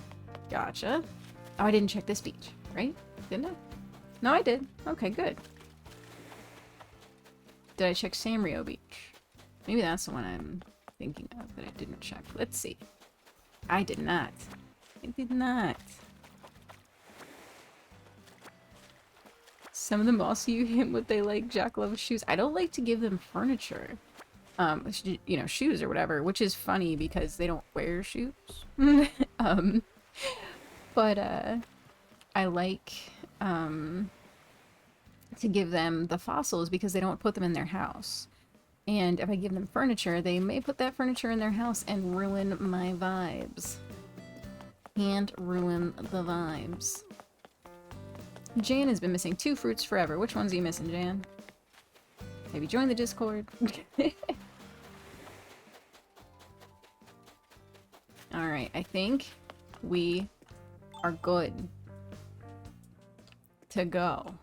Gotcha. Oh, I didn't check this beach, right? Didn't I? No, I did. Okay, good. Did I check Samrio Beach? Maybe that's the one I'm thinking of that I didn't check. Let's see. I did not. I did not. Some of them also you hint what they like. Jack loves shoes. I don't like to give them furniture. You know, shoes or whatever, which is funny because they don't wear shoes. But I like to give them the fossils because they don't put them in their house. And if I give them furniture, they may put that furniture in their house and ruin my vibes. And ruin the vibes. Jan has been missing 2 fruits forever. Which ones are you missing, Jan? Maybe join the Discord. Alright, I think we are good to go.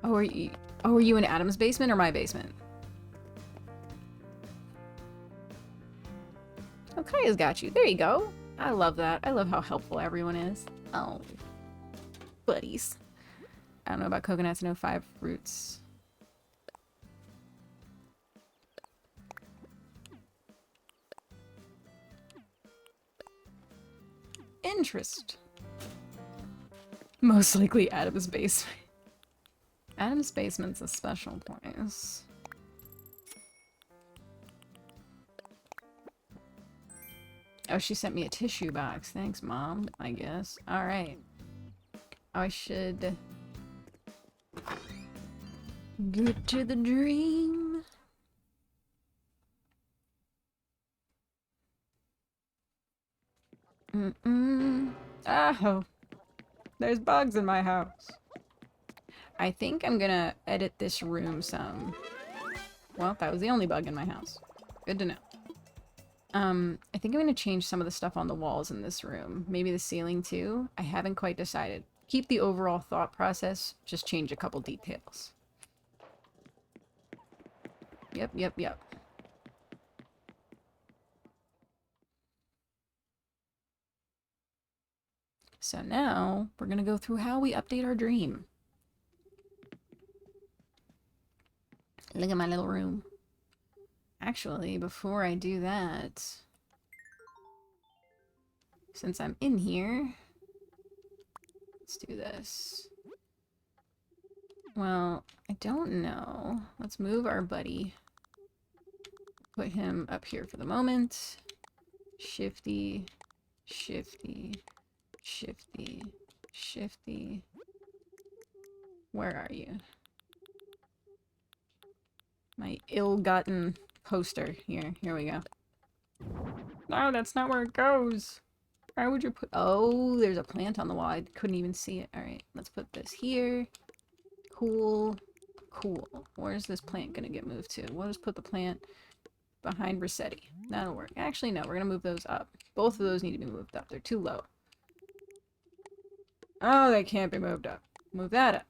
Oh, are you in Adam's basement or my basement? Oh, Kaya's got you. There you go. I love that. I love how helpful everyone is. Oh, buddies. I don't know about coconuts, no 5 fruits. Interest. Most likely Adam's basement. Adam's basement's a special place. Oh, she sent me a tissue box. Thanks, Mom, I guess. Alright. I should get to the dream. Oh, there's bugs in my house. I think I'm gonna edit this room some. Well, that was the only bug in my house. Good to know. I think I'm gonna change some of the stuff on the walls in this room. Maybe the ceiling too. I haven't quite decided. Keep the overall thought process, just change a couple details. Yep. So now, we're gonna go through how we update our dream. Look at my little room. Actually, before I do that, since I'm in here, let's do this. Well, I don't know. Let's move our buddy. Put him up here for the moment. Shifty, shifty, shifty, shifty. Where are you? My ill-gotten poster. Here we go. No, that's not where it goes. Why would you put... Oh, there's a plant on the wall. I couldn't even see it. Alright, let's put this here. Cool. Where's this plant gonna get moved to? We'll just put the plant behind Rossetti. That'll work. Actually, no, we're gonna move those up. Both of those need to be moved up. They're too low. Oh, they can't be moved up. Move that up.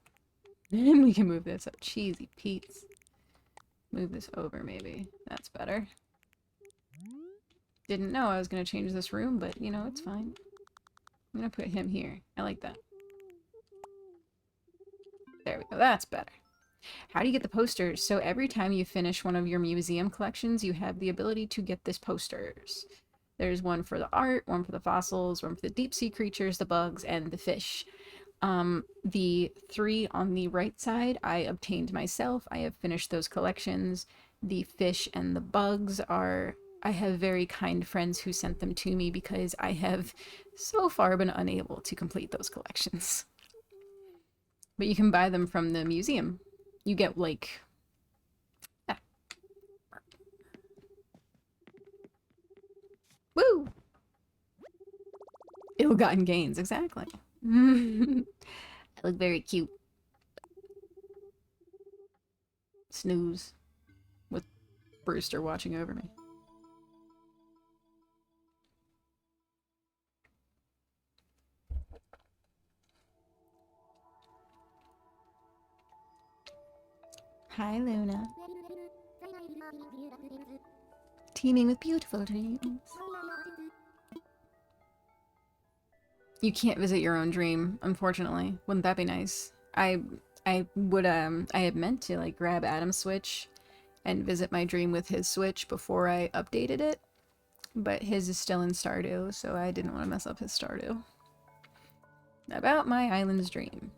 Then we can move this up. Cheesy Pete's. Move this over, maybe. That's better. Didn't know I was gonna change this room, but you know, it's fine. I'm gonna put him here. I like that. There we go. That's better. How do you get the posters? So every time you finish one of your museum collections, you have the ability to get this posters. There's one for the art, one for the fossils, one for the deep sea creatures, the bugs, and the fish. The 3 on the right side, I obtained myself. I have finished those collections. The fish and the bugs are... I have very kind friends who sent them to me because I have so far been unable to complete those collections. But you can buy them from the museum. You get, like... Ah. Woo! Ill-gotten gains, exactly. I look very cute. Snooze. With Brewster watching over me. Hi, Luna. Teeming with beautiful dreams. You can't visit your own dream, unfortunately. Wouldn't that be nice? I would I had meant to like grab Adam's Switch and visit my dream with his Switch before I updated it, but his is still in Stardew, so I didn't want to mess up his Stardew. About my island's dream.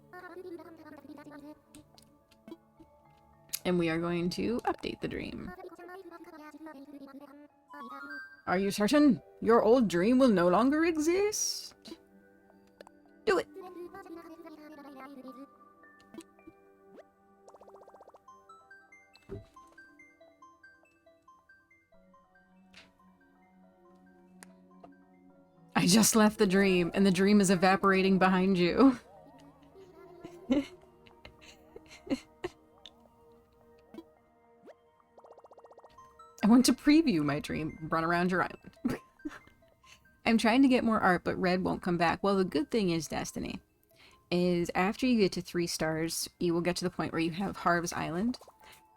And we are going to update the dream. Are you certain? Your old dream will no longer exist? Do it! I just left the dream, and the dream is evaporating behind you. I want to preview my dream. Run around your island. I'm trying to get more art, but Red won't come back. Well, the good thing is, Destiny, is after you get to 3 stars, you will get to the point where you have Harv's Island,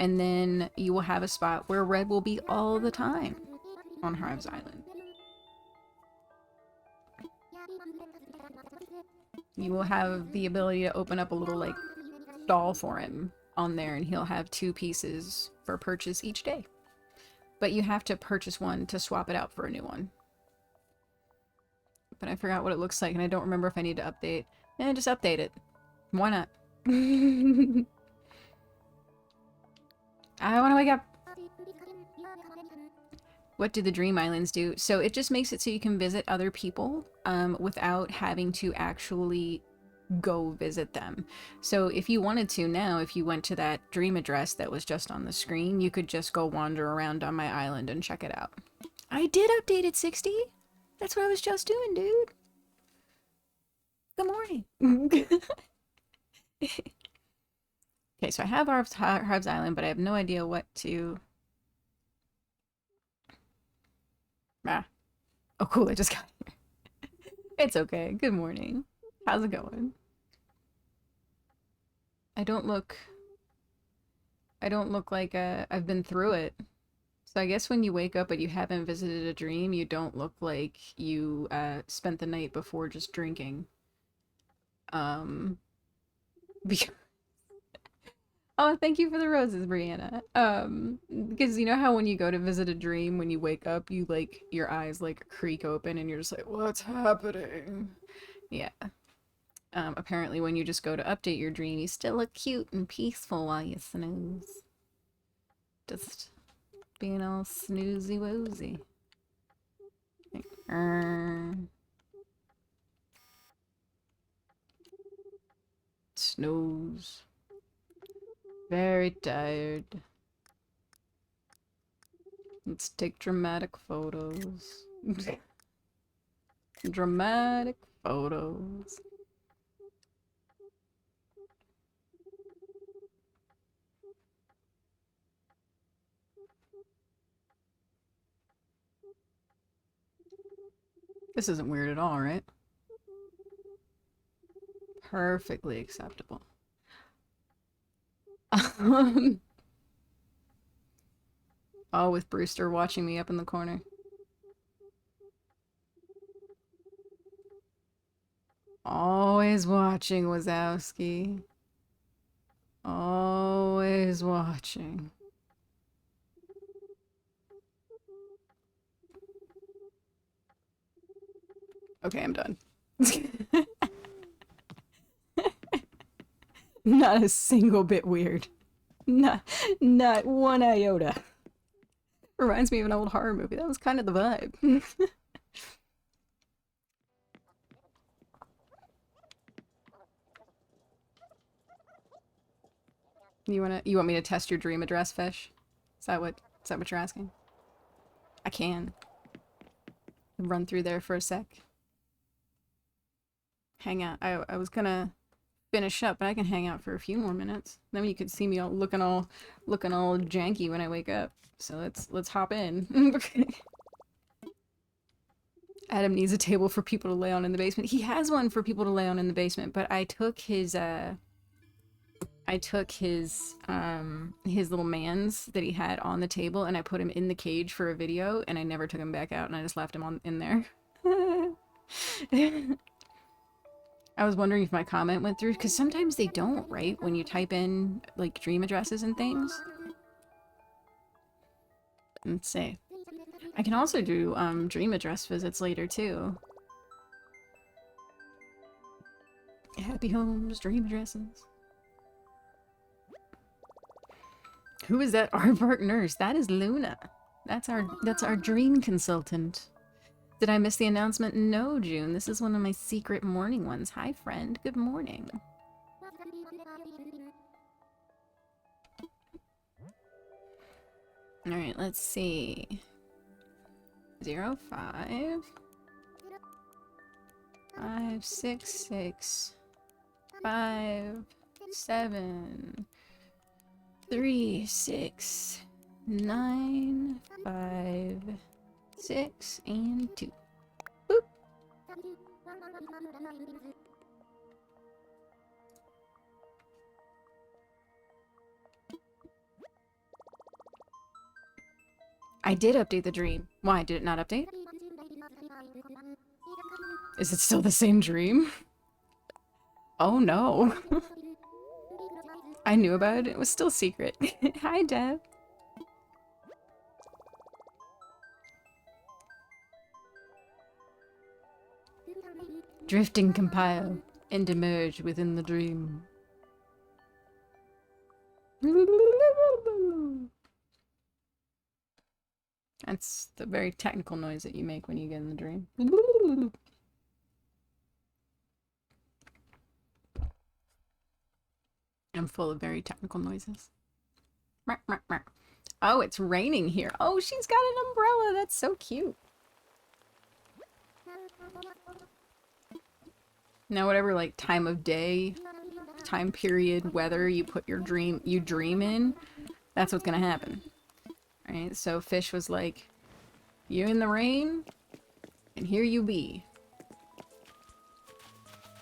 and then you will have a spot where Red will be all the time on Harv's Island. You will have the ability to open up a little, like, doll for him on there, and he'll have 2 pieces for purchase each day. But you have to purchase one to swap it out for a new one. But I forgot what it looks like, and I don't remember if I need to update. Eh, just update it. Why not? I want to wake up. What do the Dream Islands do? So it just makes it so you can visit other people without having to actually go visit them. So if you wanted to now, if you went to that dream address that was just on the screen, you could just go wander around on my island and check it out. I did update it, 60. That's what I was just doing, dude. Good morning. Okay, so I have Harv's Island, but I have no idea what to... Ah. Oh, cool, I just got here. It's okay. Good morning. How's it going? I don't look like I've been through it. So I guess when you wake up but you haven't visited a dream, you don't look like you spent the night before just drinking. Because... Oh, thank you for the roses, Brianna. Because you know how when you go to visit a dream, when you wake up, you like your eyes like creak open and you're just like, what's happening? Yeah. Apparently when you just go to update your dream, you still look cute and peaceful while you snooze. Just being all snoozy woozy. Like, snooze. Very tired. Let's take dramatic photos. Dramatic photos. This isn't weird at all, right? Perfectly acceptable. Oh, with Brewster watching me up in the corner. Always watching, Wazowski. Always watching. Okay, I'm done. Not a single bit weird. Not one iota. Reminds me of an old horror movie. That was kind of the vibe. You want me to test your dream address, Fish? Is that what you're asking? I can. Run through there for a sec. Hang out. I was gonna finish up, but I can hang out for a few more minutes. Then you could see me all looking all janky when I wake up. So let's hop in. Adam needs a table for people to lay on in the basement. He has one for people to lay on in the basement, but I took his little mans that he had on the table and I put him in the cage for a video and I never took him back out and I just left him in there. I was wondering if my comment went through, because sometimes they don't, right? When you type in, like, dream addresses and things. Let's see. I can also do, dream address visits later, too. Happy homes, dream addresses. Who is that aardvark nurse? That is Luna. That's our dream consultant. Did I miss the announcement? No, June. This is one of my secret morning ones. Hi, friend. Good morning. Alright, let's see. 0, 5 5 6 6 5 7 3 6 9 5 6 and 2. Boop. I did update the dream. Why did it not update? Is it still the same dream? Oh no. I knew about it. It was still secret. Hi, Deb. Drifting compile and emerge within the dream. That's the very technical noise that you make when you get in the dream. I'm full of very technical noises. Oh, it's raining here. Oh, she's got an umbrella. That's so cute. Now, whatever, like, time of day, time period, weather you put your dream in, that's what's gonna happen. Right? So Fish was like, you in the rain, and here you be.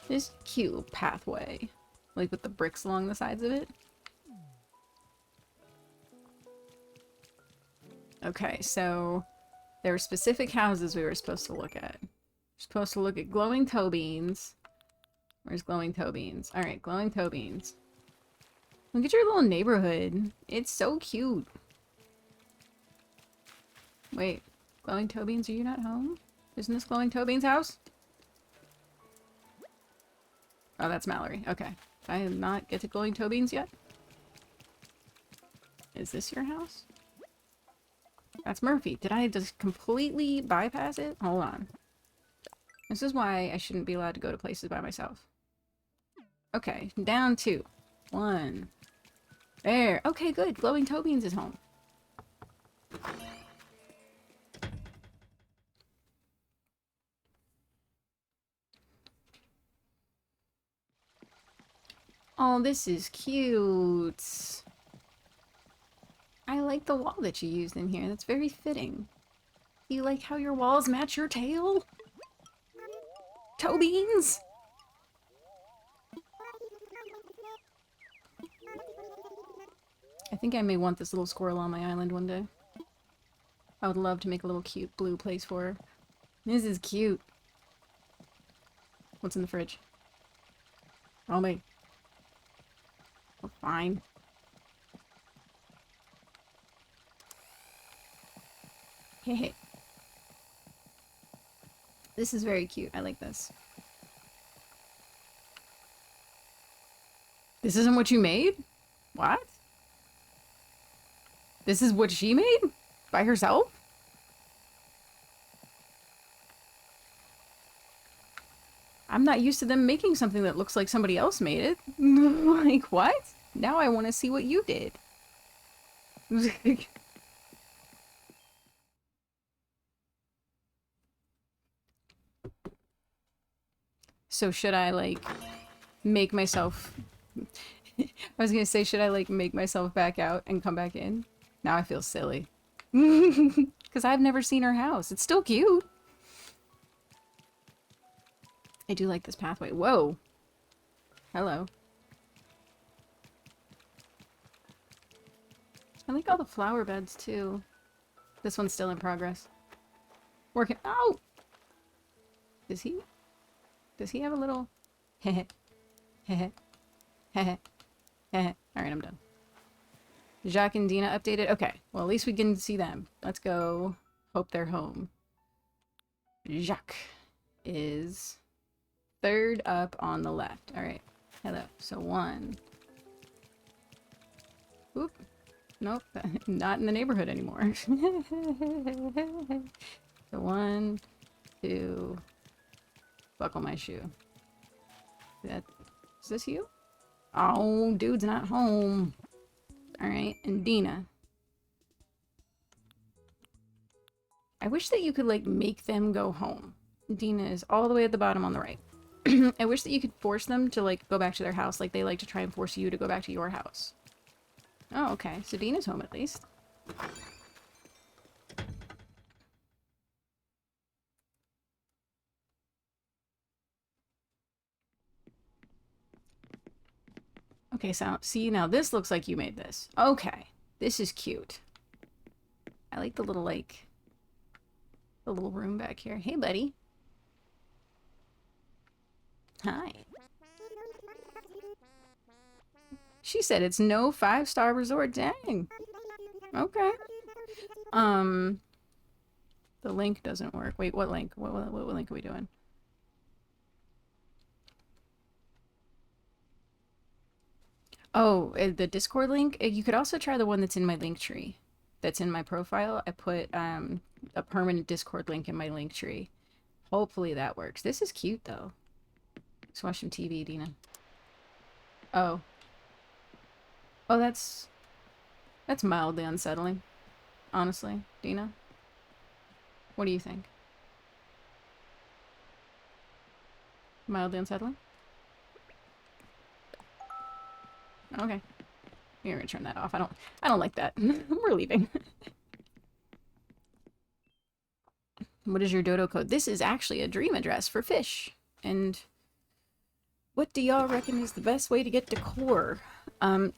This cute little pathway, like with the bricks along the sides of it. Okay, so there were specific houses we were supposed to look at. We're supposed to look at glowing toe beans. Where's glowing toe beans? Alright, glowing toe beans. Look at your little neighborhood. It's so cute. Wait, glowing toe beans, are you not home? Isn't this glowing toe beans' house? Oh, that's Mallory. Okay. I did not get to glowing toe beans yet. Is this your house? That's Murphy. Did I just completely bypass it? Hold on. This is why I shouldn't be allowed to go to places by myself. Okay, down 2. 1. There. Okay, good. Glowing toe beans is home. Oh, this is cute. I like the wall that you used in here. That's very fitting. You like how your walls match your tail? Toe beans? I think I may want this little squirrel on my island one day. I would love to make a little cute blue place for her. This is cute. What's in the fridge? Oh me. We're fine. Hey. This is very cute. I like this. This isn't what you made? What? This is what she made? By herself? I'm not used to them making something that looks like somebody else made it. Like, what? Now I want to see what you did. So should I, like, make myself... I was gonna say, should I, like, make myself back out and come back in? Now I feel silly. Because I've never seen her house. It's still cute. I do like this pathway. Whoa. Hello. I like all the flower beds, too. This one's still in progress. Working. Oh! Does he have a little... Heh heh. Heh heh. Alright, I'm done. Jacques and Dina updated? Okay. Well, at least we can see them. Let's go. Hope they're home. Jacques is... third up on the left. Alright. Hello. So 1. Oop. Nope. Not in the neighborhood anymore. So 1, 2. Buckle my shoe. Is this you? Oh, dude's not home. Alright. And Dina. I wish that you could, like, make them go home. Dina is all the way at the bottom on the right. I wish that you could force them to, like, go back to their house like they like to try and force you to go back to your house. Oh, okay. So Dina's home at least. Okay, so see, now this looks like you made this. Okay. This is cute. I like the little, like, the little room back here. Hey, buddy. Hi. She said it's no 5-star resort. Dang. Okay. The link doesn't work. Wait, what link? What link are we doing? Oh, the Discord link? You could also try the one that's in my link tree. That's in my profile. I put a permanent Discord link in my link tree. Hopefully that works. This is cute, though. Let's watch some TV, Dina. Oh. Oh, that's mildly unsettling. Honestly, Dina. What do you think? Mildly unsettling? Okay. You're gonna turn that off. I don't like that. We're leaving. What is your dodo code? This is actually a dream address for fish. And what do y'all reckon is the best way to get decor?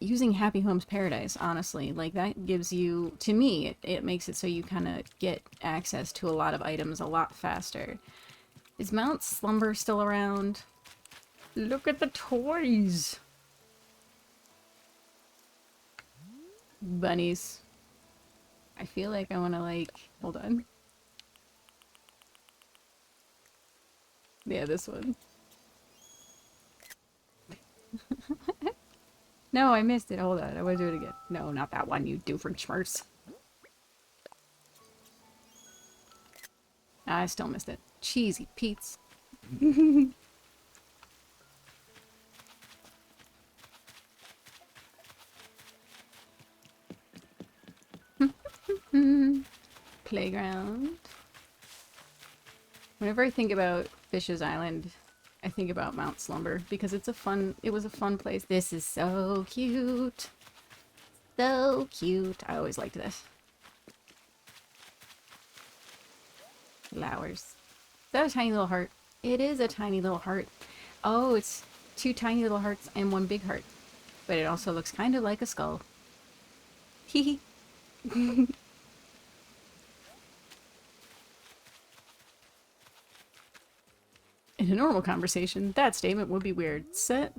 Using Happy Homes Paradise, honestly. Like, that gives you, to me, it makes it so you kind of get access to a lot of items a lot faster. Is Mount Slumber still around? Look at the toys! Bunnies. I feel like I want to, like... Hold on. Yeah, this one. No, I missed it. Hold on. I want to do it again. No, not that one, you Doofenshmirtz. I still missed it. Cheesy Pete's. Playground. Whenever I think about Fish's Island, I think about Mount Slumber because it was a fun place. This is so cute. So cute. I always liked this. Flowers. Is that a tiny little heart? It is a tiny little heart. Oh, it's 2 tiny little hearts and 1 big heart. But it also looks kind of like a skull. Hee hee. In a normal conversation, that statement would be weird.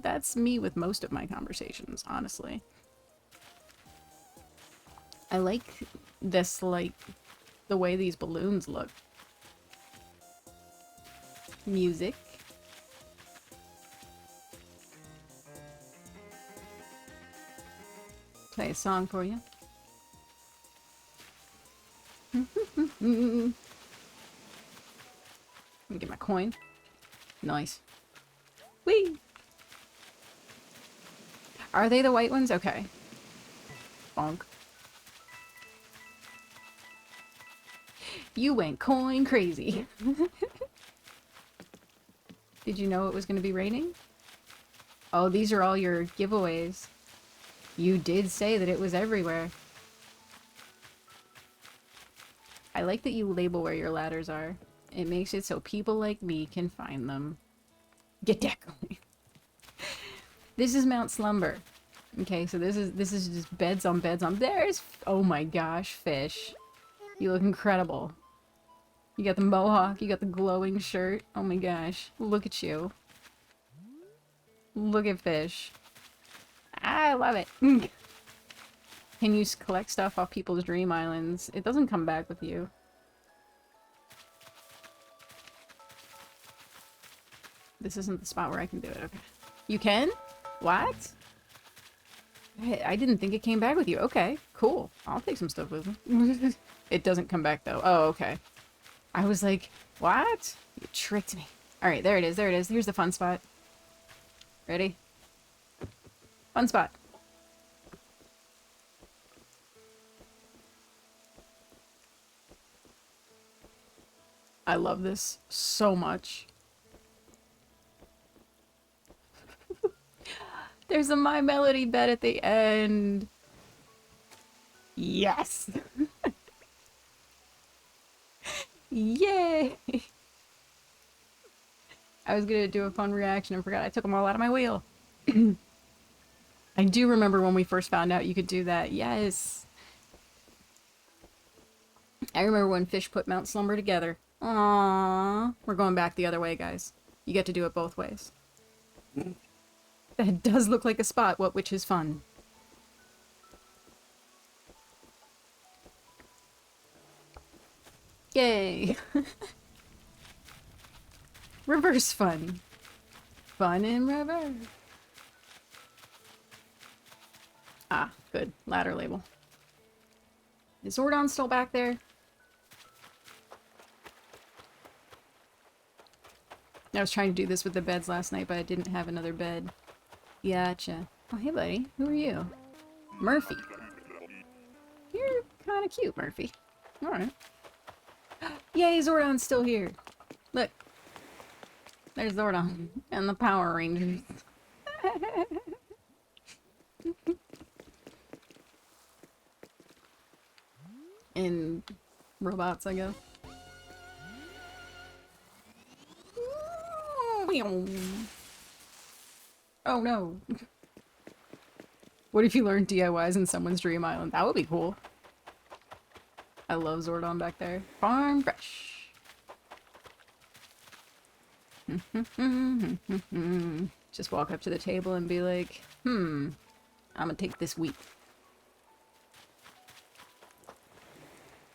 That's me with most of my conversations, honestly. I like this, like, the way these balloons look. Music. Play a song for you. Let me get my coin. Nice. Whee! Are they the white ones? Okay. Bonk. You went coin crazy. Did you know it was going to be raining? Oh, these are all your giveaways. You did say that it was everywhere. I like that you label where your ladders are. It makes it so people like me can find them. Get that going. This is Mount Slumber. Okay, so this is just beds on beds on. There's, oh my gosh, fish. You look incredible. You got the mohawk, you got the glowing shirt. Oh my gosh, look at you. Look at fish. I love it. Can you collect stuff off people's dream islands? It doesn't come back with you. This isn't the spot where I can do it. Okay. You can? What? I didn't think it came back with you. Okay, cool. I'll take some stuff with me. It doesn't come back though. Oh, okay. I was like, what? You tricked me. Alright, there it is. There it is. Here's the fun spot. Ready? Fun spot. I love this so much. There's a My Melody bed at the end. Yes! Yay! I was gonna do a fun reaction and forgot I took them all out of my wheel. I do remember when we first found out you could do that. Yes! I remember when Fish put Mount Slumber together. Aww. We're going back the other way, guys. You get to do it both ways. That does look like a spot, which is fun. Yay! Reverse fun. Fun in reverse. Ah, good. Ladder label. Is Zordon still back there? I was trying to do this with the beds last night, but I didn't have another bed. Gotcha. Oh, hey, buddy. Who are you? Murphy. You're kind of cute, Murphy. Alright. Yay, Zordon's still here. Look. There's Zordon and the Power Rangers. And robots, I guess. Oh no. What if you learned DIYs in someone's dream island? That would be cool. I love Zordon back there. Farm fresh. Just walk up to the table and be like, I'm gonna take this wheat.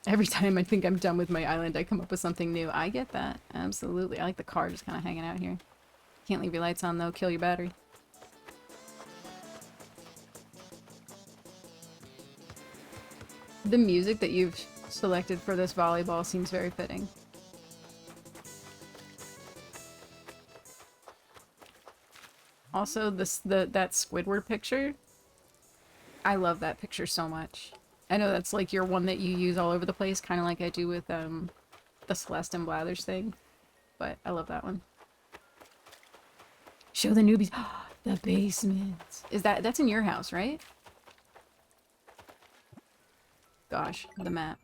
Every time I think I'm done with my island, I come up with something new. I get that. Absolutely. I like the car just kind of hanging out here. Can't leave your lights on, though. Kill your battery. The music that you've selected for this volleyball seems very fitting. Also, that Squidward picture. I love that picture so much. I know that's like your one that you use all over the place, kind of like I do with the Celeste and Blathers thing. But I love that one. Show the newbies. The basement. That's in your house, right? Gosh, the map.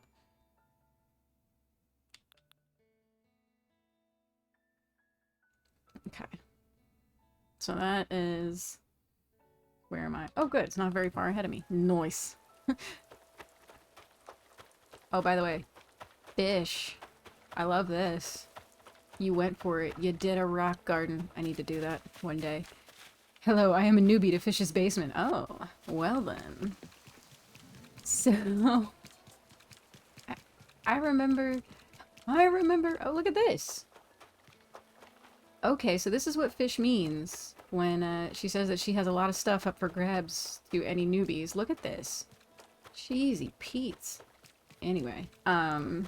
Okay. So that is... Where am I? Oh, good. It's not very far ahead of me. Nice. Oh, by the way. Fish. I love this. You went for it. You did a rock garden. I need to do that one day. Hello, I am a newbie to Fish's Basement. Oh, well then. So... I remember... Oh, look at this! Okay, so this is what Fish means when she says that she has a lot of stuff up for grabs to any newbies. Look at this. Cheesy Pete's. Anyway, oh,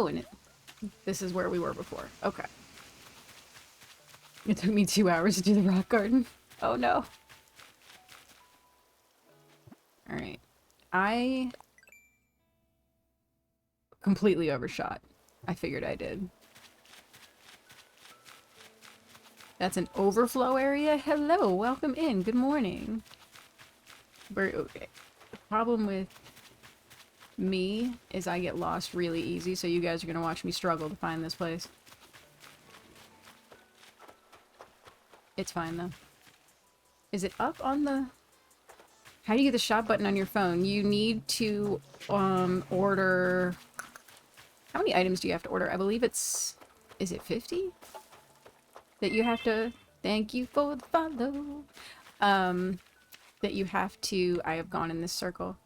and this is where we were before. Okay. It took me 2 hours to do the rock garden. Oh no. Alright. I completely overshot. I figured I did. That's an overflow area? Hello, welcome in. Good morning. Okay. The problem with me is I get lost really easy, so you guys are gonna watch me struggle to find this place. It's fine though. Is it up on the... How do you get the shop button on your phone? You need to order... How many items do you have to order? I believe it's... Is it 50? That you have to... Thank you for the follow. That you have to... I have gone in this circle.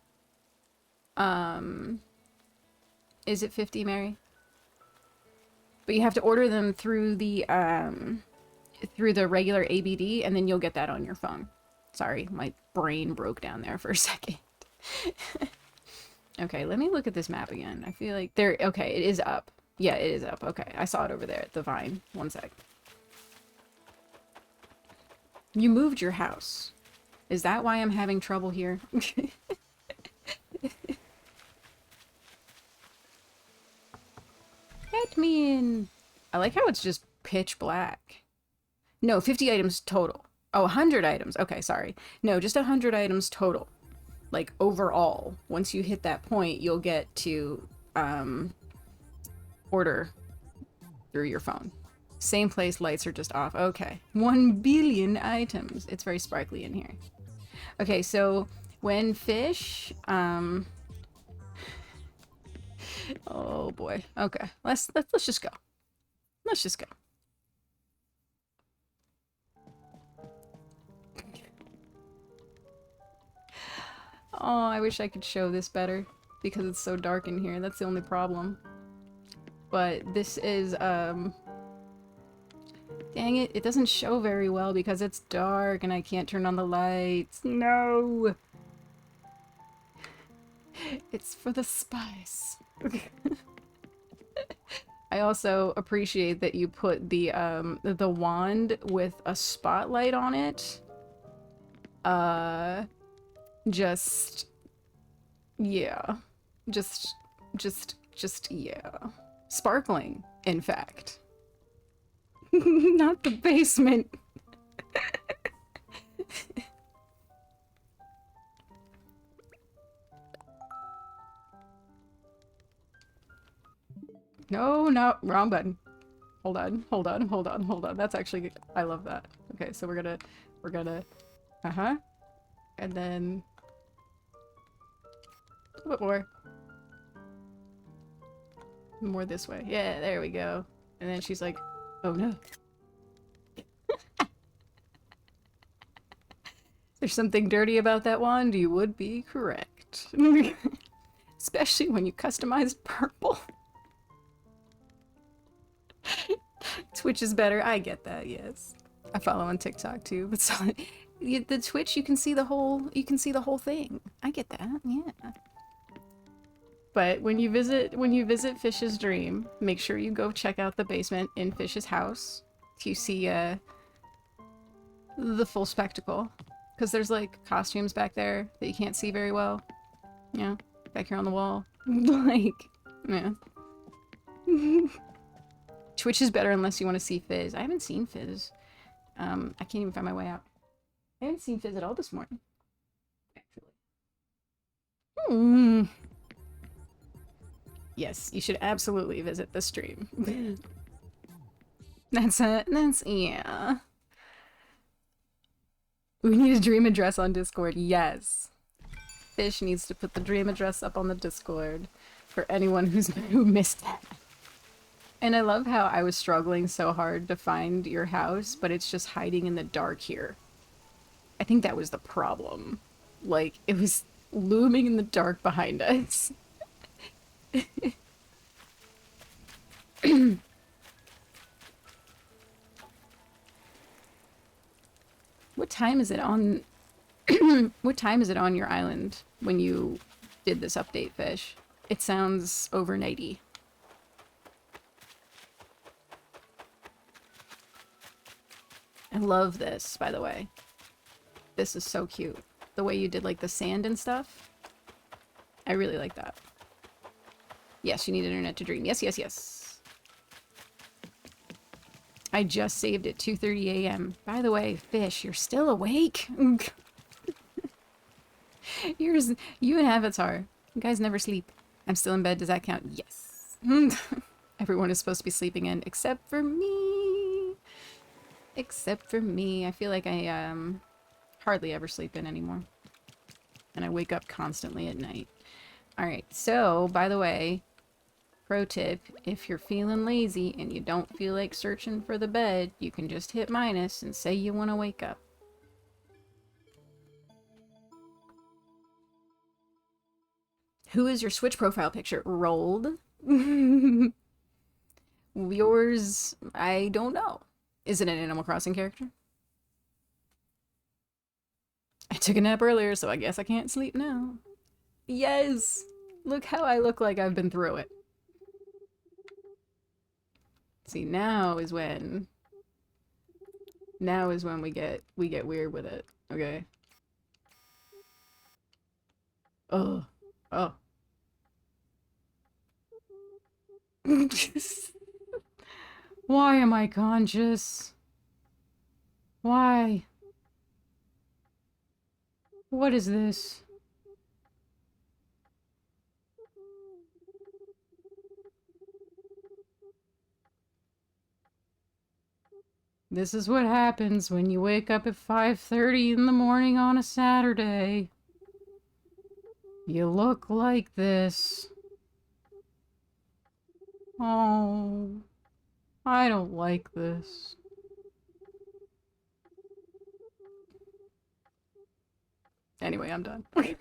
Is it 50, Mary? But you have to order them through the regular ABD, and then you'll get that on your phone. Sorry, my brain broke down there for a second. Okay, let me look at this map again. I feel like there... Okay, it is up. Yeah, it is up. Okay, I saw it over there at the vine. One sec. You moved your house. Is that why I'm having trouble here? Let me in. I like how it's just pitch black. No, 50 items total. Oh, 100 items. Okay, sorry. No, just 100 items total. Like, overall. Once you hit that point, you'll get to, order through your phone. Same place, lights are just off. Okay. 1 billion items. It's very sparkly in here. Okay, so when Fish, oh boy. Okay. Let's just go. Let's just go. Oh, I wish I could show this better because it's so dark in here. That's the only problem. But this is, dang it, it doesn't show very well because it's dark and I can't turn on the lights. No! It's for the spice. I also appreciate that you put the wand with a spotlight on it. Just... yeah. Just, yeah. Sparkling, in fact. Not the basement. No, wrong button. Hold on. That's actually, I love that. Okay, so we're gonna, and then, a little bit more this way. Yeah, there we go. And then she's like, oh no. There's something dirty about that wand? You would be correct. Especially when you customized purple. Twitch is better. I get that, yes. I follow on TikTok too, but so the Twitch you can see the whole thing. I get that, yeah. But when you visit Fish's Dream, make sure you go check out the basement in Fish's house to see the full spectacle. Because there's like costumes back there that you can't see very well. Yeah, back here on the wall. Like, yeah. Twitch is better unless you want to see Fizz. I haven't seen Fizz. I can't even find my way out. I haven't seen Fizz at all this morning. Actually. Yes, you should absolutely visit the stream. That's, yeah. We need a dream address on Discord. Yes. Fish needs to put the dream address up on the Discord for anyone who missed that. And I love how I was struggling so hard to find your house, but it's just hiding in the dark here. I think that was the problem. Like, it was looming in the dark behind us. What time is it on... What time is it on your island when you did this update, Fish? It sounds overnighty. I love this, by the way. This is so cute. The way you did, like, the sand and stuff. I really like that. Yes, you need internet to dream. Yes, yes, yes. I just saved at 2:30 a.m. By the way, Fish, you're still awake? You and Avatar. You guys never sleep. I'm still in bed. Does that count? Yes. Everyone is supposed to be sleeping in, except for me. Except for me. I feel like I, hardly ever sleep in anymore. And I wake up constantly at night. Alright, so, by the way, pro tip, if you're feeling lazy and you don't feel like searching for the bed, you can just hit minus and say you want to wake up. Who is your Switch profile picture? Rolled? Yours, I don't know. Is it an Animal Crossing character? I took a nap earlier, so I guess I can't sleep now. Yes! Look how I look like I've been through it. See, now is when we get weird with it. Okay. Oh. Oh. Why am I conscious? Why? What is this? This is what happens when you wake up at 5:30 in the morning on a Saturday. You look like this. Oh, I don't like this. Anyway, I'm done. Is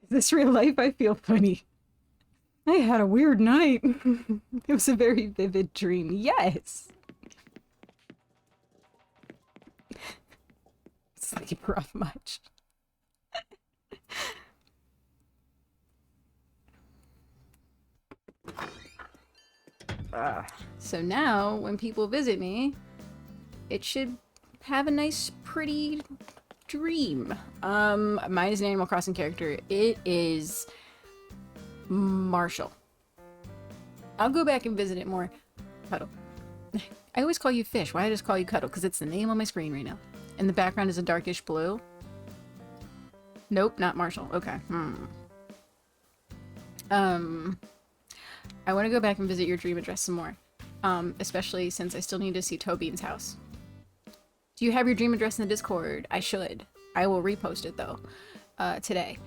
this real life? I feel funny. I had a weird night. It was a very vivid dream. Yes! Sleep rough much. So now, when people visit me, it should have a nice, pretty dream. Mine is an Animal Crossing character. It is Marshall. I'll go back and visit it more. Cuddle. I always call you Fish. Why I just call you Cuddle? Because it's the name on my screen right now. And the background is a darkish blue. Nope, not Marshall. Okay. I want to go back and visit your dream address some more. Especially since I still need to see Tobine's house. Do you have your dream address in the Discord? I should. I will repost it though. Today.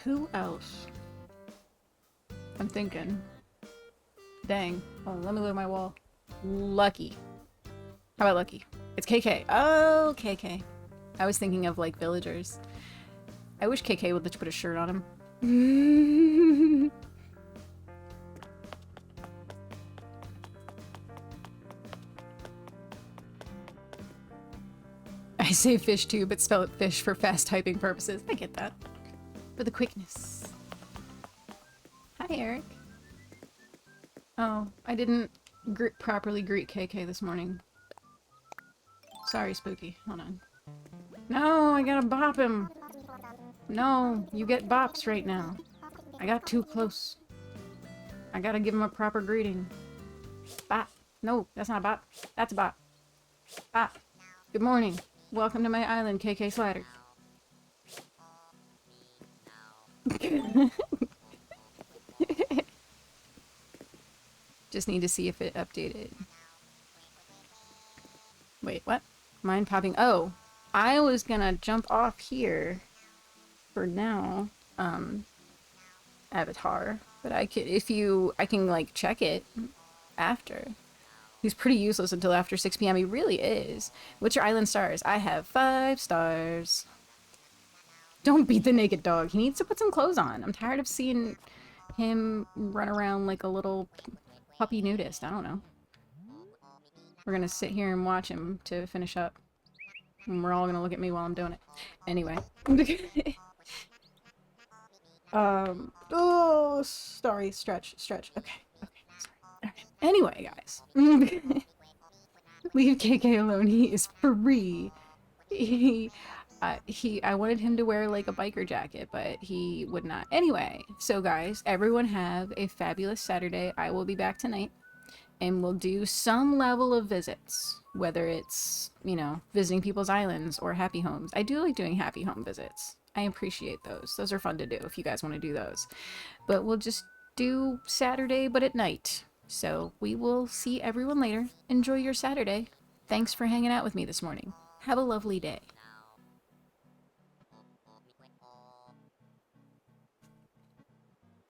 Who else? I'm thinking. Dang. Oh, let me look at my wall. Lucky. How about Lucky? It's KK. Oh, KK. I was thinking of, like, villagers. I wish KK would let you put a shirt on him. I say fish too, but spell it fish for fast typing purposes. I get that. For the quickness. Hi, Eric. Oh, I didn't properly greet KK this morning. Sorry, Spooky. Hold on. No, I gotta bop him. No, you get bops right now. I got too close. I gotta give him a proper greeting. Bop. No, that's not a bop. That's a bop. Bop. Good morning. Welcome to my island, KK Slider. Just need to see if it updated. Wait, what? Mine popping. Oh, I was gonna jump off here for now, Avatar. But I can like check it after. He's pretty useless until after 6 p.m. He really is. What's your island stars? I have 5 stars. Don't beat the naked dog. He needs to put some clothes on. I'm tired of seeing him run around like a little puppy nudist. I don't know. We're gonna sit here and watch him to finish up. And we're all gonna look at me while I'm doing it. Anyway. Oh, sorry, stretch. Okay, sorry. Okay. Anyway, guys. Leave KK alone. He is free. I wanted him to wear like a biker jacket, but he would not. Anyway, so guys, everyone have a fabulous Saturday. I will be back tonight, and we'll do some level of visits, whether it's, you know, visiting people's islands or happy homes. I do like doing happy home visits. I appreciate those. Those are fun to do if you guys want to do those. But we'll just do Saturday, but at night. So we will see everyone later. Enjoy your Saturday. Thanks for hanging out with me this morning. Have a lovely day.